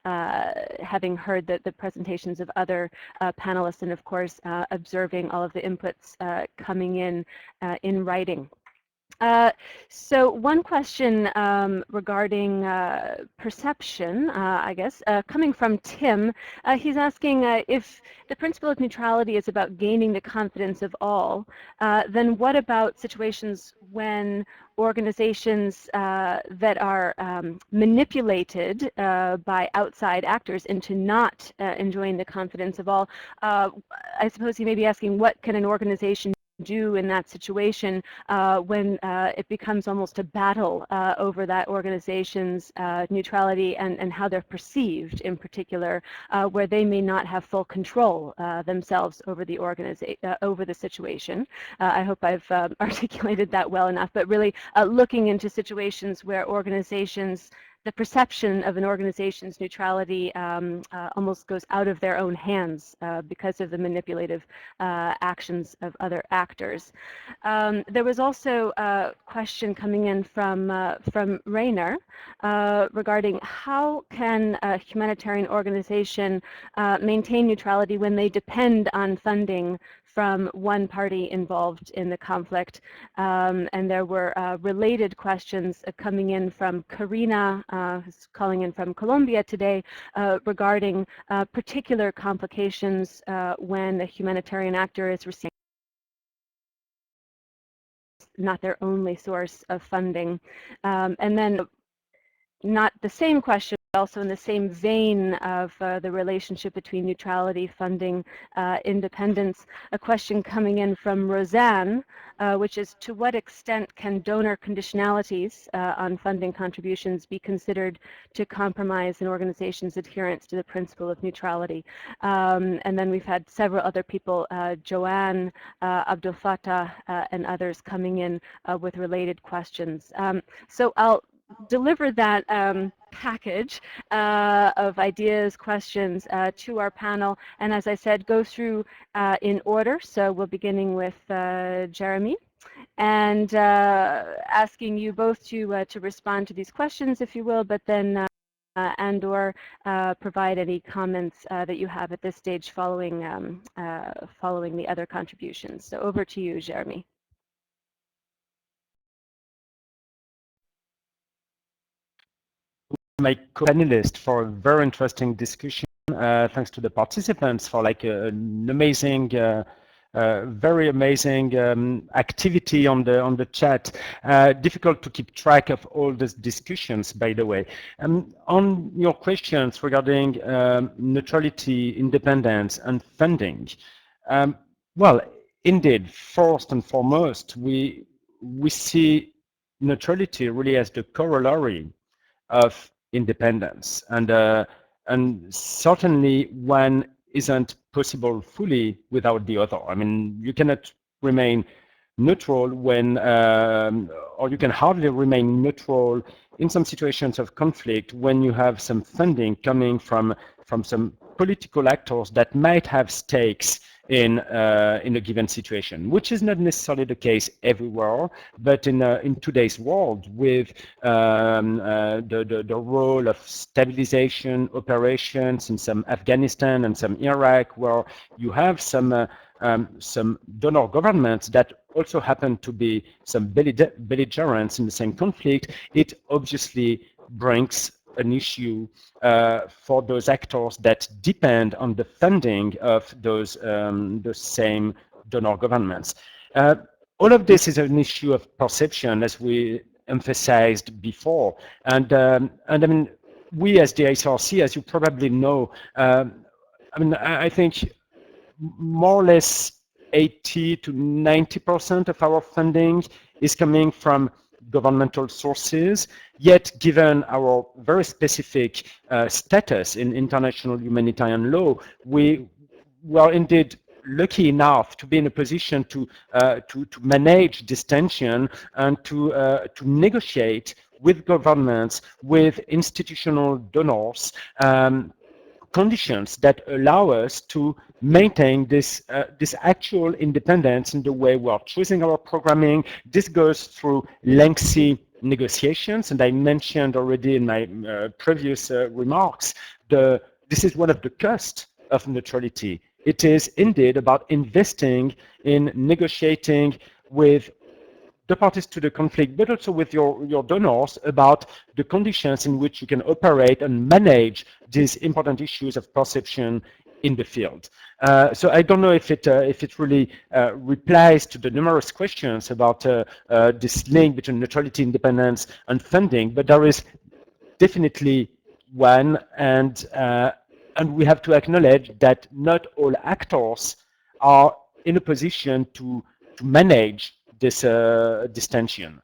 Speaker 1: having heard the presentations of other panelists, and of course observing all of the inputs coming in writing. So one question regarding perception, I guess, coming from Tim. He's asking if the principle of neutrality is about gaining the confidence of all, then what about situations when organizations that are manipulated by outside actors into not enjoying the confidence of all? I suppose he may be asking, what can an organization do in that situation when it becomes almost a battle over that organization's neutrality and how they're perceived in particular, where they may not have full control themselves over the over the situation. I hope I've articulated that well enough, but really looking into situations where organizations, the perception of an organization's neutrality almost goes out of their own hands because of the manipulative actions of other actors. There was also a question coming in from Rainer regarding how can a humanitarian organization maintain neutrality when they depend on funding from one party involved in the conflict. And there were related questions coming in from Karina, who's calling in from Colombia today, regarding particular complications when a humanitarian actor is receiving not their only source of funding. And then not the same question, also in the same vein of the relationship between neutrality, funding, independence, a question coming in from Roseanne, which is, to what extent can donor conditionalities on funding contributions be considered to compromise an organization's adherence to the principle of neutrality? And then we've had several other people, Joanne, Abdul Fattah, and others coming in with related questions. So I'll deliver that package of ideas, questions to our panel, and as I said, go through in order. So we're beginning with Jérémie, and asking you both to respond to these questions, if you will, but then and or provide any comments that you have at this stage following following the other contributions. So over to you, Jérémie.
Speaker 3: My co-panelist for a very interesting discussion. Thanks to the participants for like an amazing, very amazing activity on the chat. Difficult to keep track of all these discussions, by the way. On your questions regarding neutrality, independence, and funding, well, indeed, first and foremost, we see neutrality really as the corollary of independence, and certainly one isn't possible fully without the other. I mean, you cannot remain neutral when, or you can hardly remain neutral in some situations of conflict when you have some funding coming from some political actors that might have stakes in a given situation, which is not necessarily the case everywhere, but in today's world, with the role of stabilization operations in some Afghanistan and some Iraq, where you have some some donor governments that also happen to be some belligerents in the same conflict, it obviously brings an issue for those actors that depend on the funding of those same donor governments. All of this is an issue of perception, as we emphasized before, and I mean, we as the ICRC, as you probably know, I mean, I think more or less 80 to 90% of our funding is coming from governmental sources, yet given our very specific status in international humanitarian law, we are indeed lucky enough to be in a position to manage this tension and to negotiate with governments, with institutional donors, conditions that allow us to maintain this actual independence in the way we are choosing our programming. This goes through lengthy negotiations, and I mentioned already in my previous remarks, this is one of the costs of neutrality. It is indeed about investing in negotiating with the parties to the conflict, but also with your donors about the conditions in which you can operate and manage these important issues of perception in the field. So I don't know if it really replies to the numerous questions about this link between neutrality, independence, and funding, but there is definitely one, and we have to acknowledge that not all actors are in a position to manage this tension.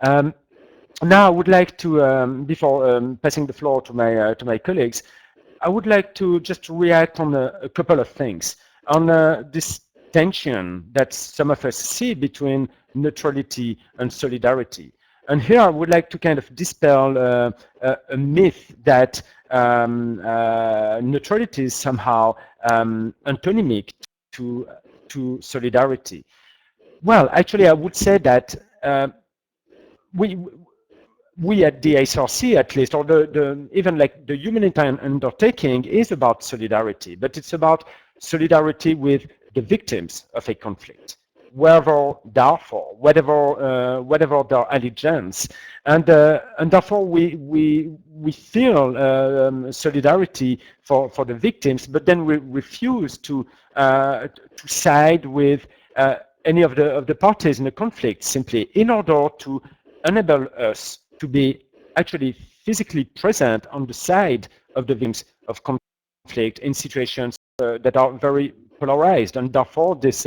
Speaker 3: Now I would like to, before passing the floor to my colleagues, I would like to just react on a couple of things. On this tension that some of us see between neutrality and solidarity. And here I would like to kind of dispel a myth that neutrality is somehow antonymic to solidarity. Well, actually, I would say that we at the ICRC, at least, or even like the humanitarian undertaking, is about solidarity, but it's about solidarity with the victims of a conflict, wherever they are for, whatever their allegiance, and therefore we feel solidarity for the victims, but then we refuse to side with any of the parties in the conflict, simply in order to enable us to be actually physically present on the side of the victims of conflict in situations that are very polarized, and therefore this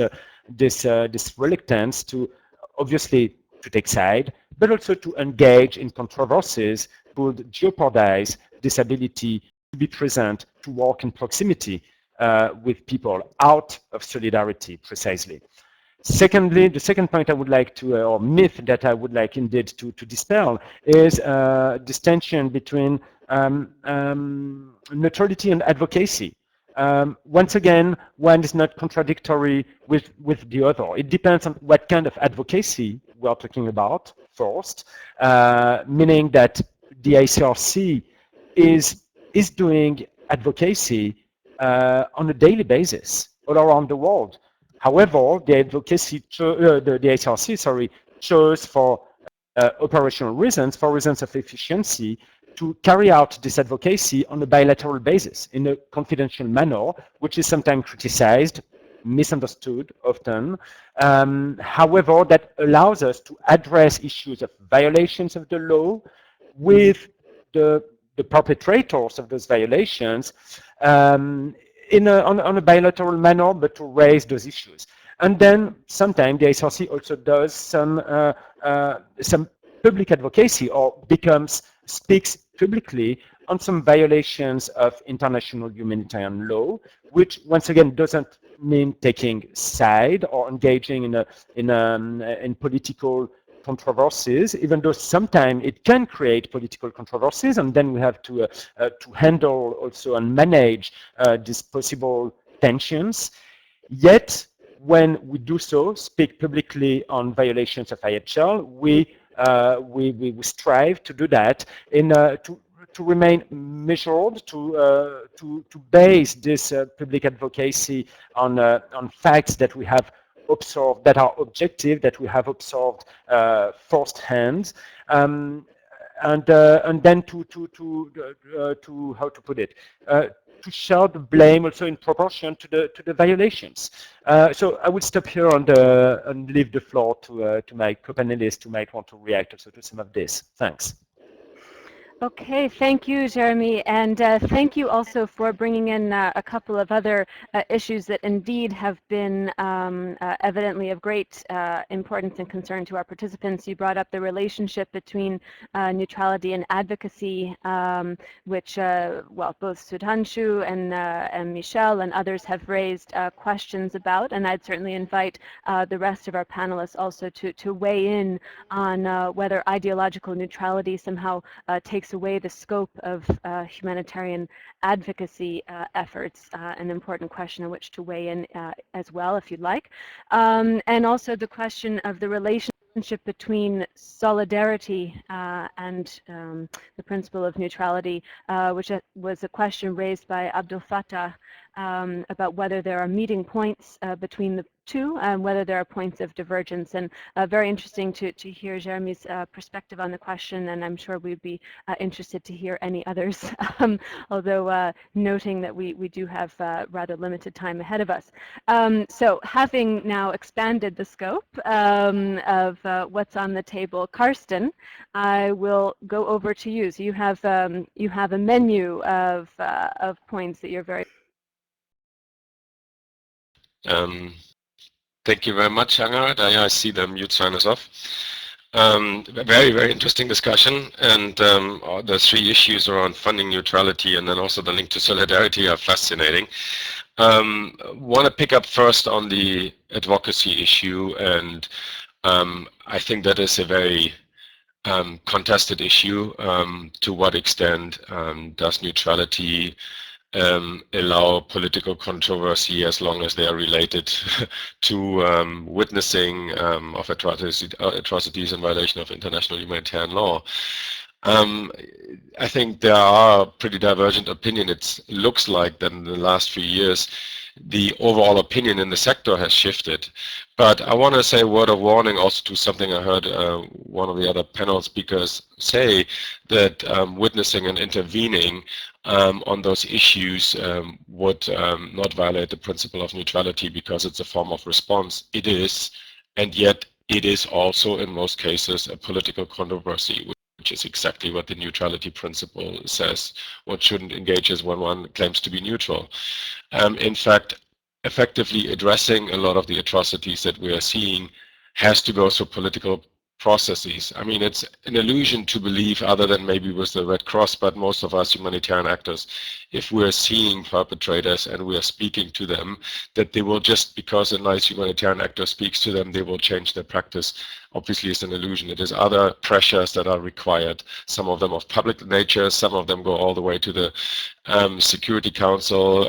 Speaker 3: reluctance to obviously to take side, but also to engage in controversies would jeopardize this ability to be present, to work in proximity with people out of solidarity, precisely. Secondly, the second point I would like to, or myth that I would like indeed to dispel, is this tension between neutrality and advocacy. Once again, one is not contradictory with the other. It depends on what kind of advocacy we are talking about first, meaning that the ICRC is doing advocacy on a daily basis all around the world. However, the advocacy, the ICRC, chose for operational reasons, for reasons of efficiency, to carry out this advocacy on a bilateral basis in a confidential manner, which is sometimes criticized, misunderstood often. However, that allows us to address issues of violations of the law with the perpetrators of those violations on a bilateral manner, but to raise those issues. And then sometimes the ICRC also does some public advocacy, or speaks publicly on some violations of international humanitarian law, which once again doesn't mean taking side or engaging in political controversies, even though sometimes it can create political controversies, and then we have to handle also and manage these possible tensions. Yet, when we do so, speak publicly on violations of IHL, we strive to do that to remain measured, to base this public advocacy on facts that we have observed, that are objective, that we have observed firsthand, and then to how to put it, to share the blame also in proportion to the violations. So I will stop here and leave the floor to my co-panelists who might want to react also to some of this. Thanks.
Speaker 1: Okay, thank you, Jérémie, and thank you also for bringing in a couple of other issues that indeed have been evidently of great importance and concern to our participants. You brought up the relationship between neutrality and advocacy, which, well, both Sudhanshu and Michelle and others have raised questions about, and I'd certainly invite the rest of our panelists also to weigh in on whether ideological neutrality somehow takes away the scope of humanitarian advocacy efforts, an important question on which to weigh in as well, if you'd like. And also the question of the relationship between solidarity and the principle of neutrality, which was a question raised by Abdel Fattah about whether there are meeting points between the two and whether there are points of divergence. And very interesting to hear Jérémie's perspective on the question, and I'm sure we'd be interested to hear any others, although noting that we do have rather limited time ahead of us. So having now expanded the scope of what's on the table, Carsten, I will go over to you. So you have a menu of points that you're very
Speaker 4: Thank you very much, Angharad. I see the mute sign is off. Very, very interesting discussion, and the three issues around funding neutrality and then also the link to solidarity are fascinating. Want to pick up first on the advocacy issue, and I think that is a very contested issue. To what extent does neutrality allow political controversy as long as they are related to witnessing of atrocities in violation of international humanitarian law? I think there are pretty divergent opinions. It looks like that in the last few years the overall opinion in the sector has shifted. But I want to say a word of warning also to something I heard one of the other panel speakers say, that witnessing and intervening on those issues would not violate the principle of neutrality because it's a form of response. It is, and yet it is also in most cases a political controversy, which is exactly what the neutrality principle says. One shouldn't engage as when one claims to be neutral. In fact, effectively addressing a lot of the atrocities that we are seeing has to go through political processes. I mean, it's an illusion to believe, other than maybe with the Red Cross, but most of us humanitarian actors, if we're seeing perpetrators and we are speaking to them, that they will, just because a nice humanitarian actor speaks to them, they will change their practice. Obviously, it's an illusion. It is other pressures that are required, some of them of public nature, some of them go all the way to the Security Council,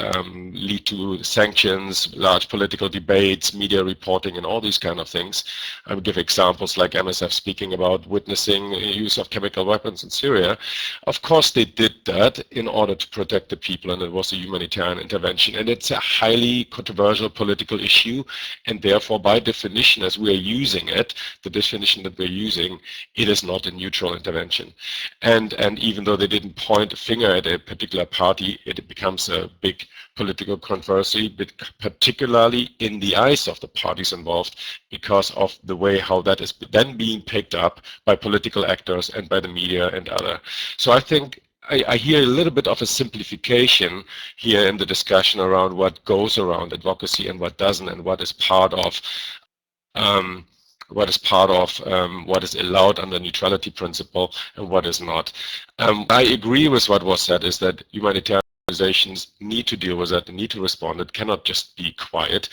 Speaker 4: lead to sanctions, large political debates, media reporting, and all these kind of things. I would give examples like MSF speaking about witnessing use of chemical weapons in Syria. Of course, they did that in order to protect the people, and it was a humanitarian intervention. And it's a highly controversial political issue, and therefore, by definition, as we are using it, the definition that we're using, it is not a neutral intervention. And even though they didn't point a finger at a particular party, it becomes a big political controversy, but particularly in the eyes of the parties involved, because of the way how that is then being picked up by political actors and by the media and other. So I think I hear a little bit of a simplification here in the discussion around what goes around advocacy and what doesn't, and what is part of what is allowed under neutrality principle and what is not. I agree with what was said, is that humanitarian organizations need to deal with that, they need to respond. It cannot just be quiet.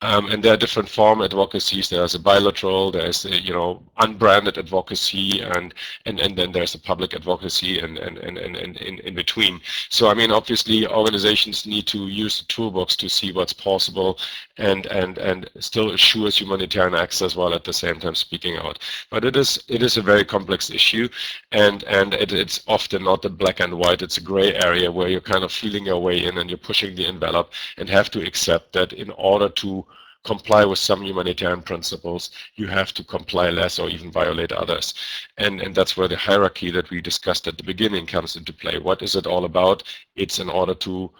Speaker 4: And there are different form advocacies. There's a bilateral, there's a, unbranded advocacy, and then there's a public advocacy and in between. So I mean, obviously organizations need to use the toolbox to see what's possible and still assures humanitarian access while at the same time speaking out. But it is a very complex issue, and it's often not a black and white. It's a gray area where you're kind of feeling your way in and you're pushing the envelope and have to accept that in order to comply with some humanitarian principles, you have to comply less or even violate others. And that's where the hierarchy that we discussed at the beginning comes into play. What is it all about? It's in order to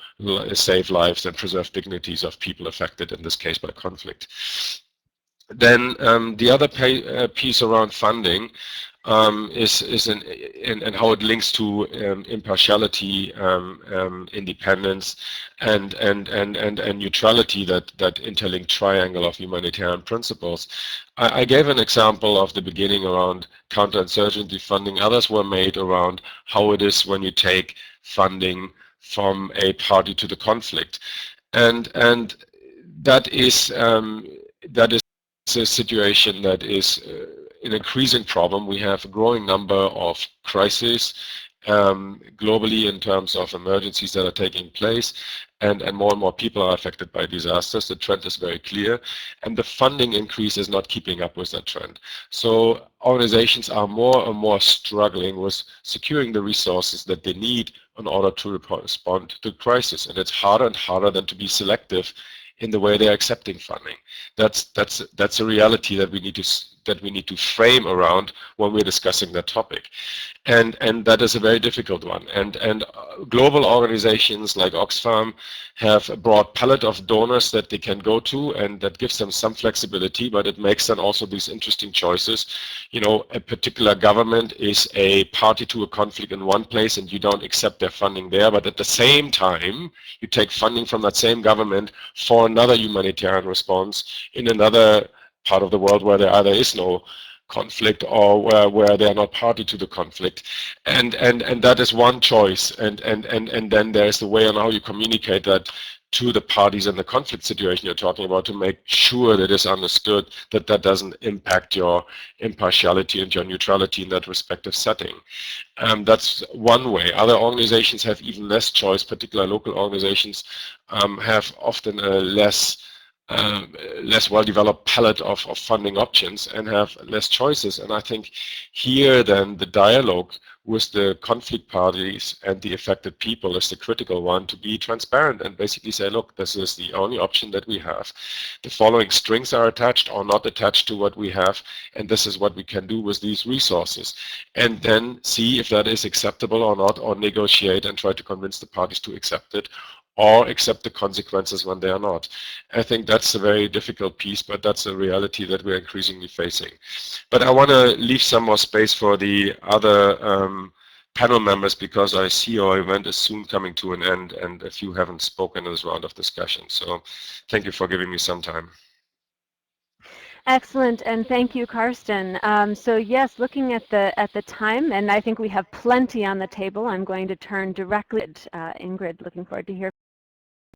Speaker 4: save lives and preserve dignities of people affected, in this case by conflict. Then the other piece around funding and how it links to impartiality, independence, and neutrality, that interlinked triangle of humanitarian principles. I gave an example of the beginning around counterinsurgency funding. Others were made around how it is when you take funding from a party to the conflict, and that is a situation that is an increasing problem. We have a growing number of crises globally in terms of emergencies that are taking place, and more people are affected by disasters. The trend is very clear, and the funding increase is not keeping up with that trend. So organizations are more and more struggling with securing the resources that they need in order to respond to the crisis, and it's harder and harder than to be selective in the way they're accepting funding. That's a reality that we need to frame around when we're discussing that topic, and that is a very difficult one. And global organizations like Oxfam have a broad palette of donors that they can go to, and that gives them some flexibility, but it makes then also these interesting choices. A particular government is a party to a conflict in one place, and you don't accept their funding there, but at the same time you take funding from that same government for another humanitarian response in another part of the world where there either is no conflict or where they are not party to the conflict, and that is one choice, and then there's the way on how you communicate that to the parties in the conflict situation you're talking about, to make sure that it's understood that that doesn't impact your impartiality and your neutrality in that respective setting. That's one way. Other organizations have even less choice. Particular local organizations have often a less well-developed palette of funding options and have less choices. And I think here then the dialogue with the conflict parties and the affected people is the critical one, to be transparent and basically say, look, this is the only option that we have. The following strings are attached or not attached to what we have, and this is what we can do with these resources. And then see if that is acceptable or not, or negotiate and try to convince the parties to accept it, or accept the consequences when they are not. I think that's a very difficult piece, but that's a reality that we're increasingly facing. But I want to leave some more space for the other panel members, because I see our event is soon coming to an end, and a few haven't spoken in this round of discussion. So thank you for giving me some time.
Speaker 1: Excellent, and thank you, Carsten. So yes, looking at the time, and I think we have plenty on the table, I'm going to turn directly to Ingrid. Looking forward to hear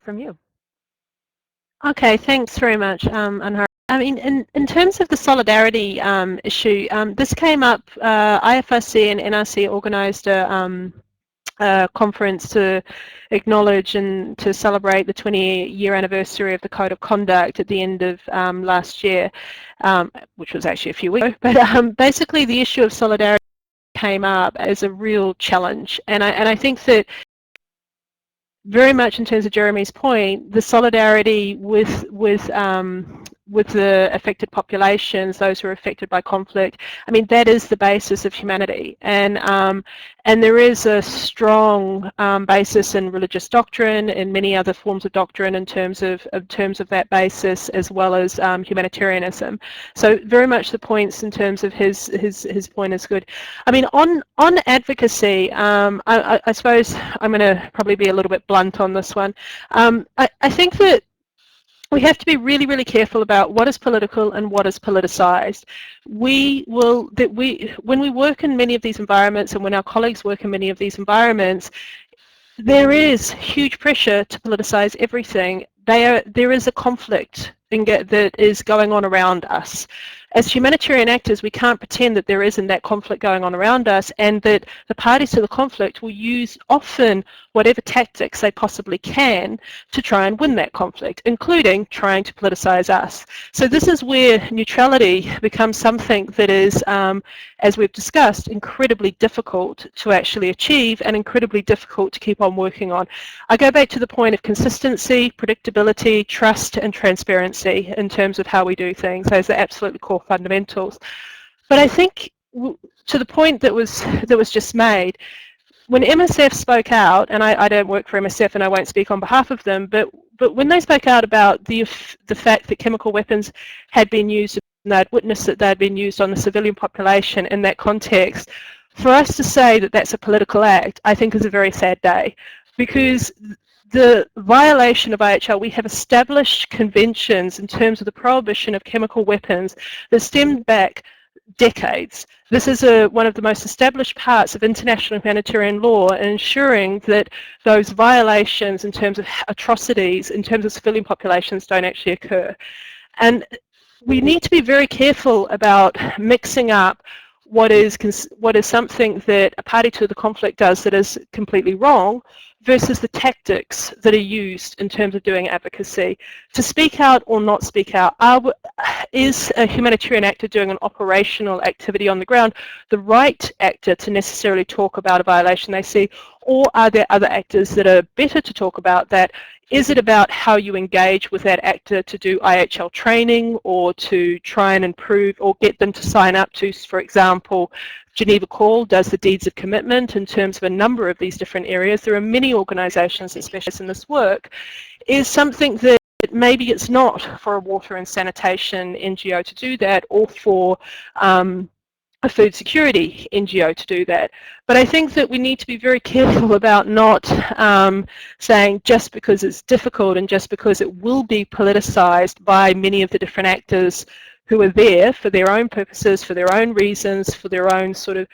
Speaker 1: from you.
Speaker 5: Okay, thanks very much, Angharad. I mean, in terms of the solidarity issue, this came up. IFRC and NRC organised a conference to acknowledge and to celebrate the 20-year anniversary of the Code of Conduct at the end of last year, which was actually a few weeks ago. But basically, the issue of solidarity came up as a real challenge, and I think that very much in terms of Jérémie's point, the solidarity with the affected populations, those who are affected by conflict, I mean, that is the basis of humanity. And there is a strong basis in religious doctrine and many other forms of doctrine in terms of that basis, as well as humanitarianism. So very much the points in terms of his point is good. I mean, on advocacy, I suppose I'm going to probably be a little bit blunt on this one. I think that we have to be really, really careful about what is political and what is politicized. When we work in many of these environments, and when our colleagues work in many of these environments, there is huge pressure to politicise everything. There is a conflict that is going on around us. As humanitarian actors, we can't pretend that there isn't that conflict going on around us, and that the parties to the conflict will use often whatever tactics they possibly can to try and win that conflict, including trying to politicise us. So this is where neutrality becomes something that is, as we've discussed, incredibly difficult to actually achieve and incredibly difficult to keep on working on. I go back to the point of consistency, predictability, trust and transparency in terms of how we do things. Those are absolutely core fundamentals. But I think to the point that was just made, when MSF spoke out, and I don't work for MSF and I won't speak on behalf of them, but when they spoke out about the fact that chemical weapons had been used, and they'd witnessed that they'd been used on the civilian population in that context, for us to say that that's a political act, I think is a very sad day, because the violation of IHL, we have established conventions in terms of the prohibition of chemical weapons that stemmed back decades. This is one of the most established parts of international humanitarian law, ensuring that those violations in terms of atrocities, in terms of civilian populations, don't actually occur. And we need to be very careful about mixing up what is something that a party to the conflict does that is completely wrong versus the tactics that are used in terms of doing advocacy. To speak out or not speak out, is a humanitarian actor doing an operational activity on the ground the right actor to necessarily talk about a violation they see, or are there other actors that are better to talk about that? Is it about how you engage with that actor to do IHL training or to try and improve or get them to sign up to, for example, Geneva Call does the deeds of commitment in terms of a number of these different areas. There are many organisations that specialise in this work. Is something that maybe it's not for a water and sanitation NGO to do that, or for a food security NGO to do that. But I think that we need to be very careful about not saying just because it's difficult and just because it will be politicised by many of the different actors who are there for their own purposes, for their own reasons, for their own sort of,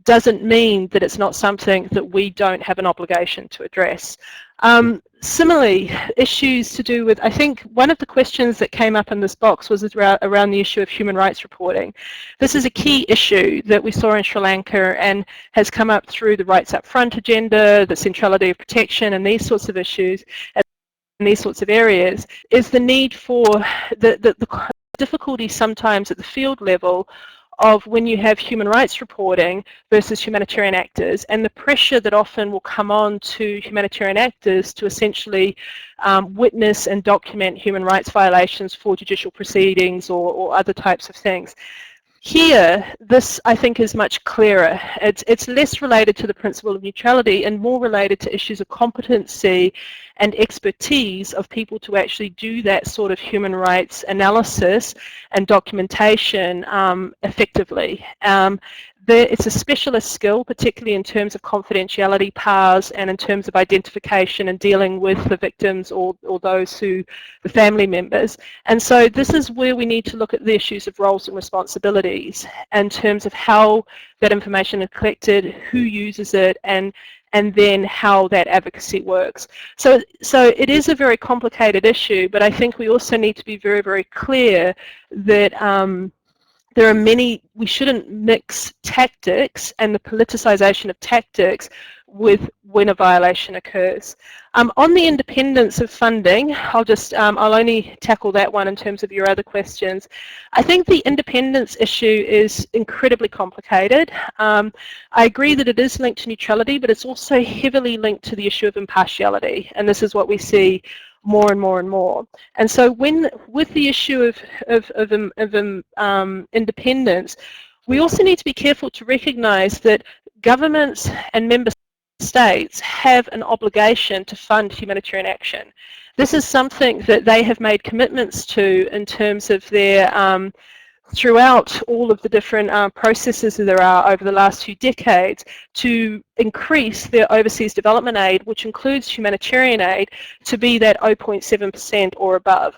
Speaker 5: doesn't mean that it's not something that we don't have an obligation to address. Similarly, issues to do with, I think one of the questions that came up in this box was around the issue of human rights reporting. This is a key issue that we saw in Sri Lanka and has come up through the Rights Up Front agenda, the centrality of protection and these sorts of issues, and these sorts of areas, is the need for the difficulty sometimes at the field level of when you have human rights reporting versus humanitarian actors, and the pressure that often will come on to humanitarian actors to essentially witness and document human rights violations for judicial proceedings or other types of things. Here, this I think is much clearer. It's less related to the principle of neutrality and more related to issues of competency and expertise of people to actually do that sort of human rights analysis and documentation effectively. It's a specialist skill, particularly in terms of confidentiality powers and in terms of identification and dealing with the victims or those who, the family members. And so this is where we need to look at the issues of roles and responsibilities in terms of how that information is collected, who uses it, and then how that advocacy works. So it is a very complicated issue, but I think we also need to be very, very clear that there are many, we shouldn't mix tactics and the politicisation of tactics with when a violation occurs. On the independence of funding, I'll only tackle that one in terms of your other questions. I think the independence issue is incredibly complicated. I agree that it is linked to neutrality, but it's also heavily linked to the issue of impartiality, and this is what we see more and more and more. And so with the issue of independence, we also need to be careful to recognise that governments and member states have an obligation to fund humanitarian action. This is something that they have made commitments to in terms of their throughout all of the different processes that there are over the last few decades to increase their overseas development aid, which includes humanitarian aid, to be that 0.7% or above.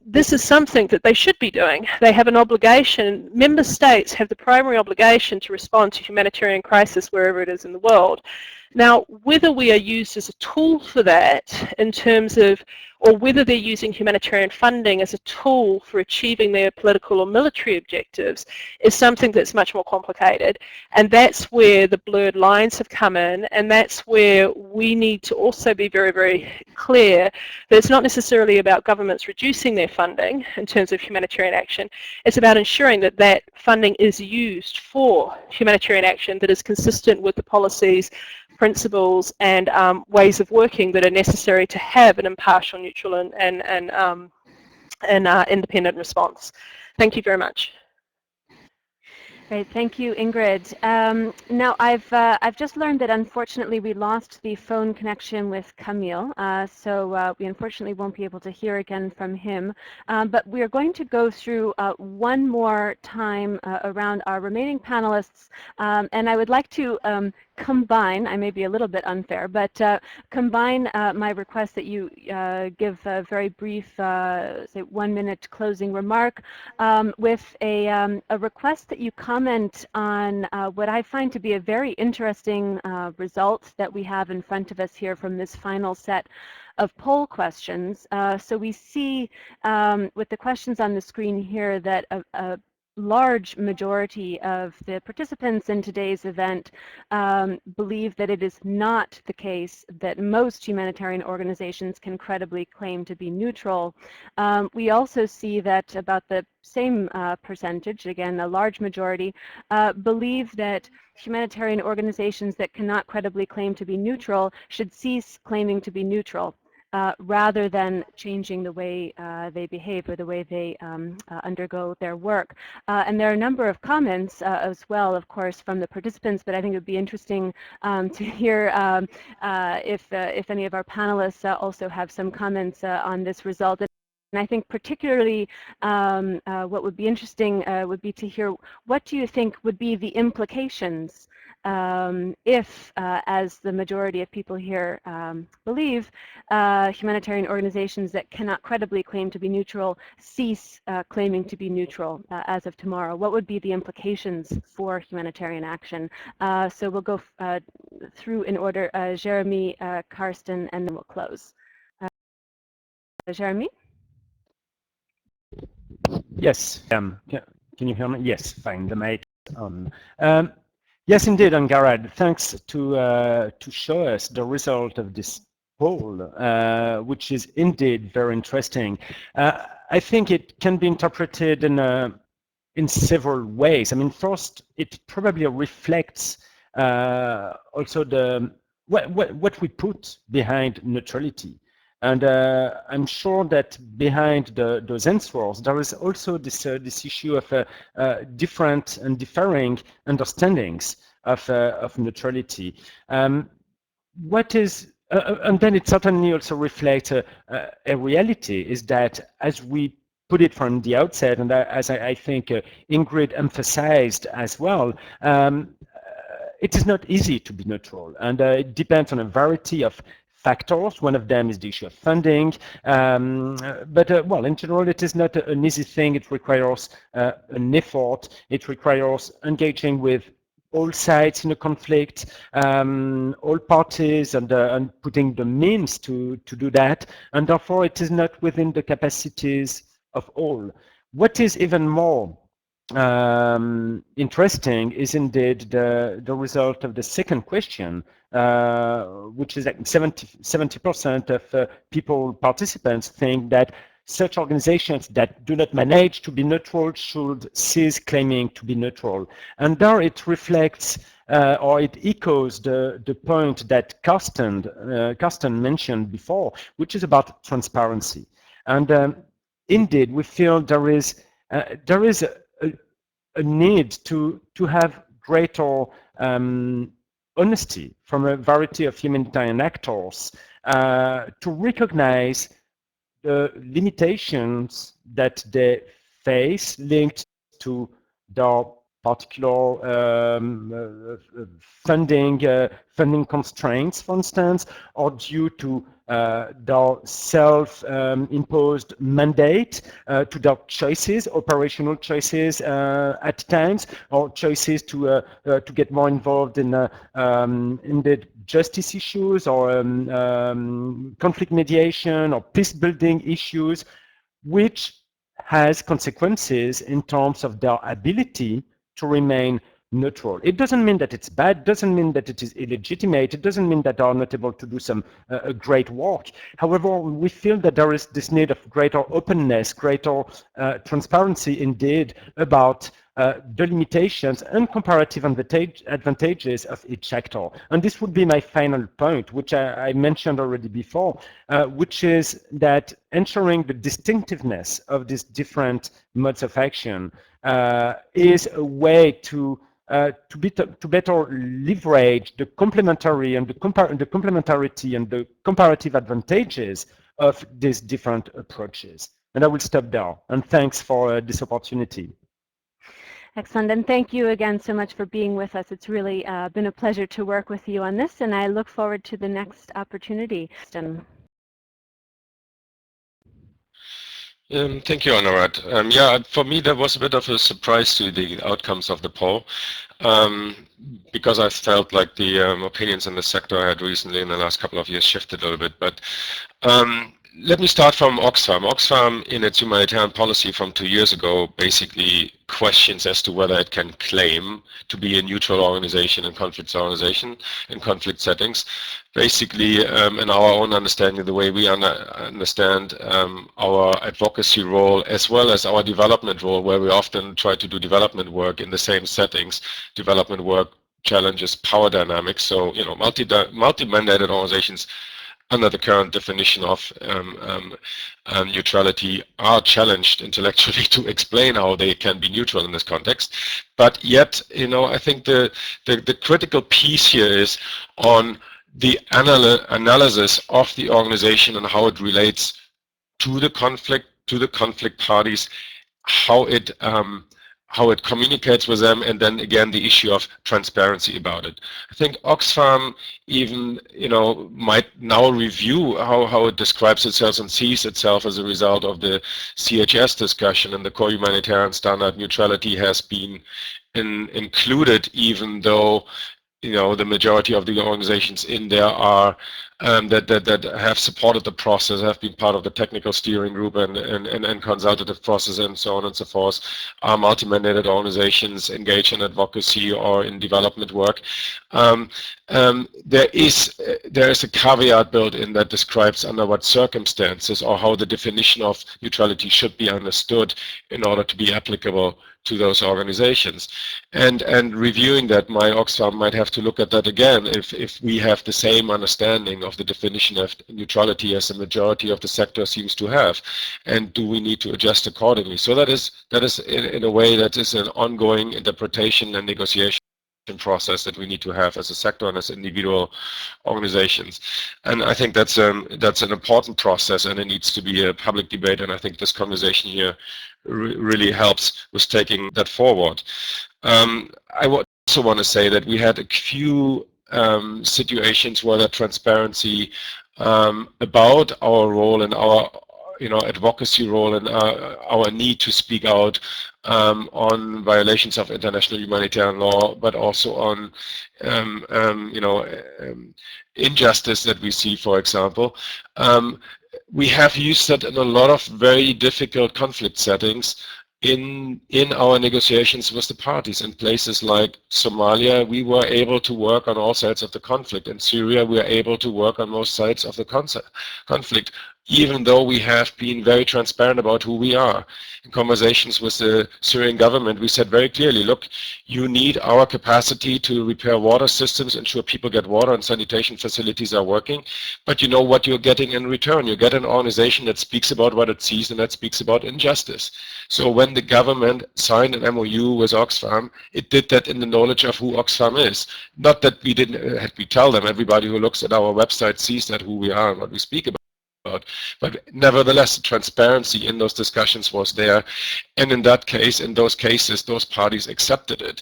Speaker 5: This is something that they should be doing. They have an obligation. Member states have the primary obligation to respond to humanitarian crisis wherever it is in the world. Now, whether we are used as a tool for that in terms of, or whether they're using humanitarian funding as a tool for achieving their political or military objectives is something that's much more complicated. And that's where the blurred lines have come in, and that's where we need to also be very, very clear that it's not necessarily about governments reducing their funding in terms of humanitarian action. It's about ensuring that that funding is used for humanitarian action that is consistent with the policies, principles and ways of working that are necessary to have an impartial, neutral and independent response. Thank you very much.
Speaker 1: Great, thank you, Ingrid. Now, I've just learned that unfortunately we lost the phone connection with Kamel, so we unfortunately won't be able to hear again from him. But we are going to go through one more time around our remaining panelists, and I would like to combine, I may be a little bit unfair, but combine my request that you give a very brief, say 1-minute closing remark with a request that you comment on what I find to be a very interesting result that we have in front of us here from this final set of poll questions. So we see with the questions on the screen here that a large majority of the participants in today's event believe that it is not the case that most humanitarian organizations can credibly claim to be neutral. We also see that about the same percentage, again a large majority, believe that humanitarian organizations that cannot credibly claim to be neutral should cease claiming to be neutral. Rather than changing the way they behave or the way they undergo their work. And there are a number of comments as well, of course, from the participants, but I think it would be interesting to hear if any of our panelists also have some comments on this result. And I think particularly what would be interesting would be to hear what do you think would be the implications if, as the majority of people here believe, humanitarian organizations that cannot credibly claim to be neutral cease claiming to be neutral as of tomorrow. What would be the implications for humanitarian action? So we'll go through in order, Jérémie, Carsten, and then we'll close. Jérémie?
Speaker 3: Yes, can you hear me? Yes, fine, the mic on. Yes, indeed, Angharad. Thanks to show us the result of this poll, which is indeed very interesting. I think it can be interpreted in several ways. I mean, first, it probably reflects also what we put behind neutrality. And I'm sure that behind those answers, there is also this issue of different and differing understandings of neutrality. What is, and then it certainly also reflects a reality, is that as we put it from the outset, and as I think Ingrid emphasized as well, it is not easy to be neutral, and it depends on a variety of factors. One of them is the issue of funding, but well, in general, it is not an easy thing. It requires an effort. It requires engaging with all sides in a conflict, all parties, and putting the means to do that, and therefore it is not within the capacities of all. What is even more interesting is indeed the result of the second question, which is like 70% of people, participants, think that such organizations that do not manage to be neutral should cease claiming to be neutral. And there it reflects or it echoes the point that Carsten mentioned before, which is about transparency. And indeed, we feel there is a need to have greater honesty from a variety of humanitarian actors to recognize the limitations that they face linked to their particular funding constraints, for instance, or due to their self-imposed mandate, to their choices, operational choices at times, or choices to get more involved in the justice issues or conflict mediation or peace building issues, which has consequences in terms of their ability to remain neutral. It doesn't mean that it's bad, doesn't mean that it is illegitimate, it doesn't mean that they are not able to do some great work. However, we feel that there is this need of greater openness, greater transparency indeed about the limitations and comparative advantages of each sector. And this would be my final point, which I mentioned already before, which is that ensuring the distinctiveness of these different modes of action is a way to better leverage the complementary and the complementarity and the comparative advantages of these different approaches. And I will stop there. And thanks for this opportunity.
Speaker 1: Excellent, and thank you again so much for being with us. It's really been a pleasure to work with you on this, and I look forward to the next opportunity.
Speaker 4: Thank you, Angharad. Yeah, for me, that was a bit of a surprise to the outcomes of the poll, because I felt like the opinions in the sector I had recently in the last couple of years shifted a little bit. But let me start from Oxfam. Oxfam, in its humanitarian policy from 2 years ago, basically questions as to whether it can claim to be a neutral organization in conflict settings. Basically, in our own understanding, the way we understand our advocacy role as well as our development role, where we often try to do development work in the same settings. Development work challenges power dynamics. So, you know, multi-mandated organizations under the current definition of neutrality are challenged intellectually to explain how they can be neutral in this context. But yet, you know, I think the critical piece here is on the analysis of the organization and how it relates to the conflict parties, how it communicates with them, and then again the issue of transparency about it. I think Oxfam even, you know, might now review how it describes itself and sees itself as a result of the CHS discussion, and the core humanitarian standard neutrality has been included, even though, you know, the majority of the organizations in there are that have supported the process, have been part of the technical steering group and consultative process and so on and so forth, are multi-mandated organizations engaged in advocacy or in development work. There is a caveat built in that describes under what circumstances or how the definition of neutrality should be understood in order to be applicable to those organizations. And reviewing that, my Oxfam might have to look at that again if we have the same understanding of the definition of neutrality as the majority of the sector seems to have, and do we need to adjust accordingly. So that is in a way that is an ongoing interpretation and negotiation process that we need to have as a sector and as individual organizations. And I think that's an important process, and it needs to be a public debate, and I think this conversation here really helps with taking that forward. I also want to say that we had a few situations where the transparency about our role and our advocacy role and our need to speak out on violations of international humanitarian law, but also on injustice that we see, for example. We have used that in a lot of very difficult conflict settings in our negotiations with the parties. In places like Somalia, we were able to work on all sides of the conflict. In Syria, we are able to work on most sides of the conflict, even though we have been very transparent about who we are. In conversations with the Syrian government, we said very clearly, look, you need our capacity to repair water systems, ensure people get water and sanitation facilities are working, but you know what you're getting in return. You get an organization that speaks about what it sees and that speaks about injustice. So when the government signed an MOU with Oxfam, it did that in the knowledge of who Oxfam is. Not that we didn't, we tell them, everybody who looks at our website sees that who we are and what we speak about. But nevertheless, the transparency in those discussions was there, and in those cases, those parties accepted it.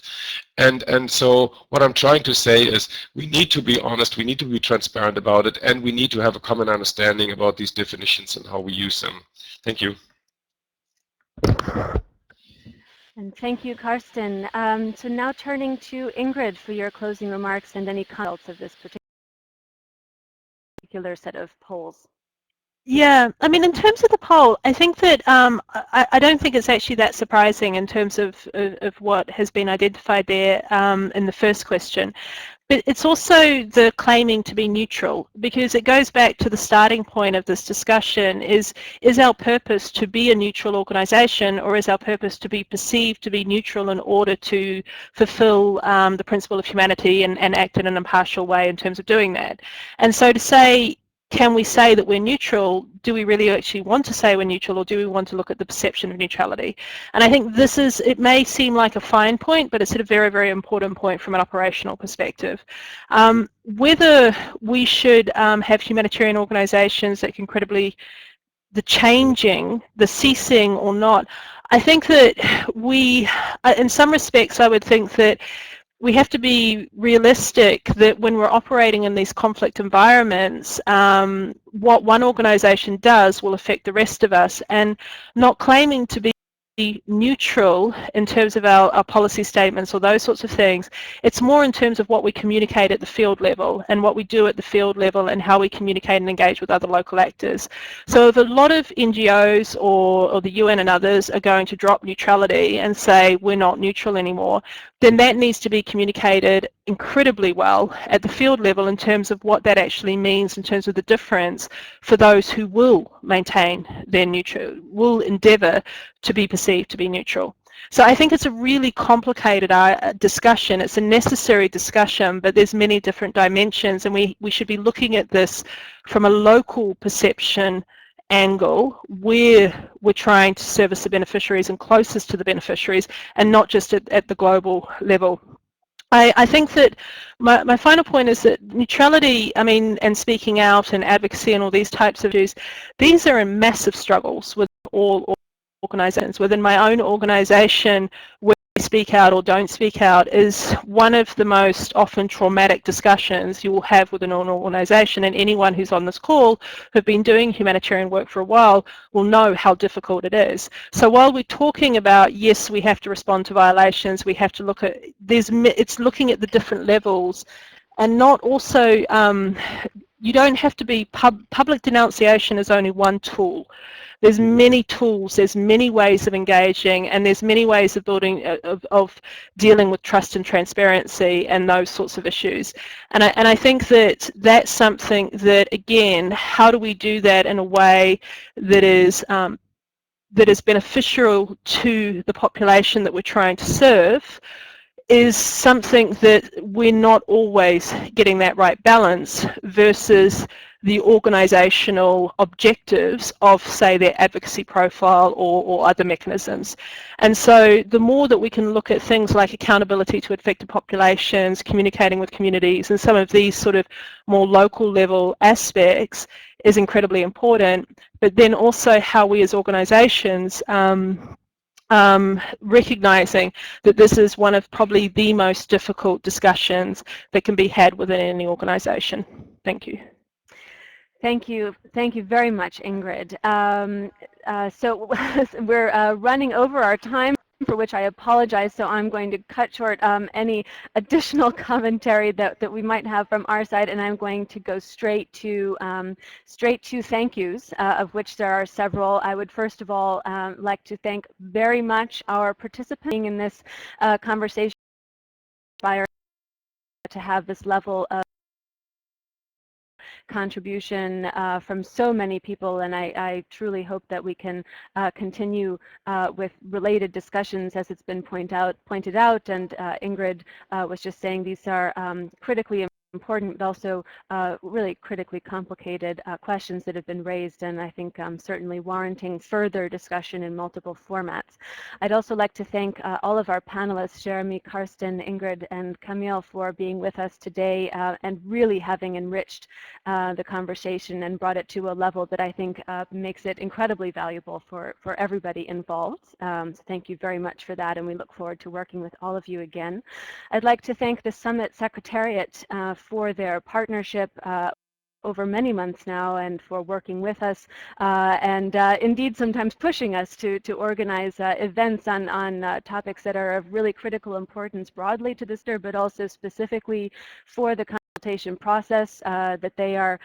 Speaker 4: And so what I'm trying to say is we need to be honest, we need to be transparent about it, and we need to have a common understanding about these definitions and how we use them. Thank you.
Speaker 1: And thank you, Carsten. So now turning to Ingrid for your closing remarks and any comments of this particular set of polls.
Speaker 5: Yeah, I mean, in terms of the poll, I think that I don't think it's actually that surprising in terms of what has been identified there in the first question. But it's also the claiming to be neutral, because it goes back to the starting point of this discussion is our purpose to be a neutral organisation, or is our purpose to be perceived to be neutral in order to fulfil the principle of humanity and act in an impartial way in terms of doing that? And so to say, can we say that we're neutral? Do we really actually want to say we're neutral, or do we want to look at the perception of neutrality? And I think this is, it may seem like a fine point, but it's a very, very important point from an operational perspective. Whether we should have humanitarian organisations that can credibly, the changing, the ceasing or not, I think that we, in some respects, I would think that we have to be realistic that when we're operating in these conflict environments, what one organisation does will affect the rest of us, and not claiming to be neutral in terms of our policy statements or those sorts of things. It's more in terms of what we communicate at the field level and what we do at the field level and how we communicate and engage with other local actors. So if a lot of NGOs or the UN and others are going to drop neutrality and say we're not neutral anymore, then that needs to be communicated incredibly well at the field level in terms of what that actually means in terms of the difference for those who will maintain their neutral, will endeavour to be perceived to be neutral. So I think it's a really complicated discussion. It's a necessary discussion, but there's many different dimensions, and we should be looking at this from a local perception angle where we're trying to service the beneficiaries and closest to the beneficiaries, and not just at the global level. I think that my final point is that neutrality, I mean, and speaking out and advocacy and all these types of issues, these are in massive struggles with all organisations. Within my own organisation, where we speak out or don't speak out is one of the most often traumatic discussions you will have within an organisation, and anyone who's on this call who've been doing humanitarian work for a while will know how difficult it is. So while we're talking about, yes, we have to respond to violations, we have to look at, it's looking at the different levels, and not also, you don't have to be, public denunciation is only one tool. There's many tools, there's many ways of engaging, and there's many ways of building, of dealing with trust and transparency and those sorts of issues. And I think that that's something that, again, how do we do that in a way that is beneficial to the population that we're trying to serve, is something that we're not always getting that right balance versus the organisational objectives of, say, their advocacy profile or other mechanisms. And so the more that we can look at things like accountability to affected populations, communicating with communities, and some of these sort of more local level aspects is incredibly important, but then also how we as organisations recognising that this is one of probably the most difficult discussions that can be had within any organisation. Thank you.
Speaker 1: Thank you very much, Ingrid. So we're running over our time, for which I apologize, so I'm going to cut short any additional commentary that we might have from our side, and I'm going to go straight to thank yous, of which there are several. I would first of all like to thank very much our participants in this conversation, to have this level of contribution from so many people, and I truly hope that we can continue with related discussions as it's been pointed out, and Ingrid was just saying these are critically important but also really critically complicated questions that have been raised, and I think certainly warranting further discussion in multiple formats. I'd also like to thank all of our panelists, Jérémie, Carsten, Ingrid, and Kamel, for being with us today and really having enriched the conversation and brought it to a level that I think makes it incredibly valuable for everybody involved. So thank you very much for that, and we look forward to working with all of you again. I'd like to thank the Summit Secretariat for their partnership over many months now and for working with us and indeed sometimes pushing us to organize events on topics that are of really critical importance broadly to the STIR, but also specifically for the consultation process that they are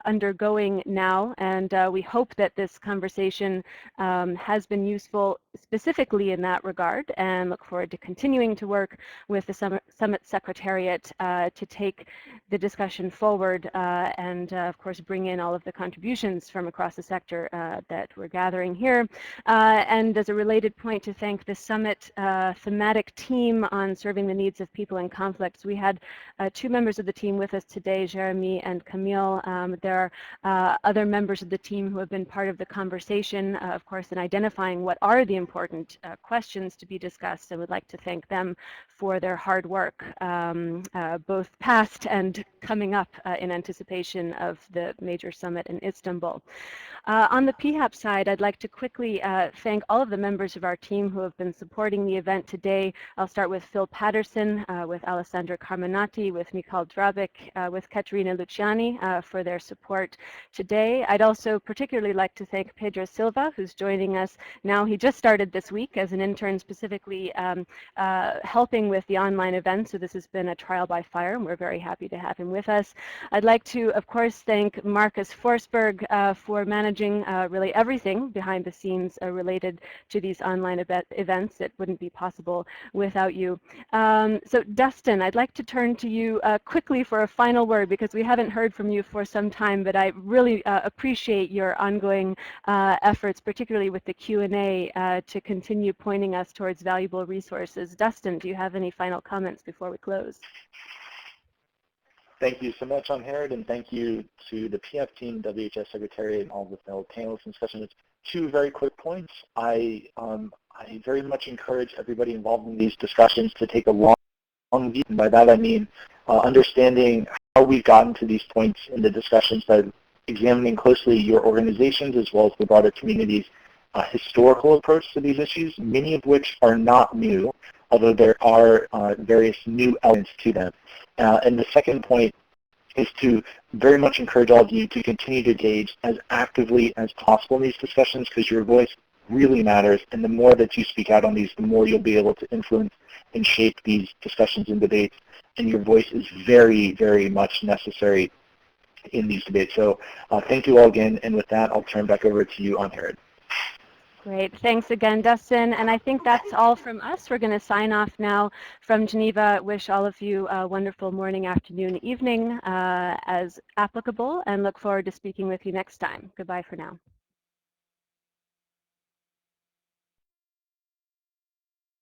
Speaker 1: undergoing now. And we hope that this conversation has been useful specifically in that regard, and look forward to continuing to work with the Summit Secretariat to take the discussion forward and of course bring in all of the contributions from across the sector that we're gathering here. And as a related point, to thank the Summit thematic team on serving the needs of people in conflicts. We had two members of the team with us today, Jérémie and Kamel. There are other members of the team who have been part of the conversation, of course, in identifying what are the important questions to be discussed, and would like to thank them for their hard work, both past and coming up in anticipation of the major summit in Istanbul. On the PHAP side, I'd like to quickly thank all of the members of our team who have been supporting the event today. I'll start with Phil Patterson, with Alessandra Carminati, with Mikhail Drabik, with Katerina Luciani for their support today. I'd also particularly like to thank Pedro Silva, who's joining us now. He just started this week as an intern, specifically helping with the online event, so this has been a trial by fire, and we're very happy to have him with us. I'd like to, of course, thank Marcus Forsberg for managing really everything behind the scenes related to these online events. It wouldn't be possible without you. So Dustin, I'd like to turn to you quickly for a final word, because we haven't heard from you for some time, but I really appreciate your ongoing efforts, particularly with the Q&A, to continue pointing us towards valuable resources. Dustin, do you have any final comments before we close?
Speaker 2: Thank you so much, Angharad, and thank you to the PHAP team, WHS Secretariat, and all the fellow panelists and discussions. Two very quick points. I very much encourage everybody involved in these discussions to take a long view, and by that I mean understanding how we've gotten to these points in the discussions, by examining closely your organizations as well as the broader community's historical approach to these issues, many of which are not new, although there are various new elements to them. And the second point is to very much encourage all of you to continue to engage as actively as possible in these discussions, because your voice really matters, and the more that you speak out on these, the more you'll be able to influence and shape these discussions and debates, and your voice is very, very much necessary in these debates. So thank you all again, and with that, I'll turn back over to you, Angharad.
Speaker 1: Great. Thanks again, Dustin. And I think that's all from us. We're going to sign off now from Geneva. Wish all of you a wonderful morning, afternoon, evening as applicable, and look forward to speaking with you next time. Goodbye for now.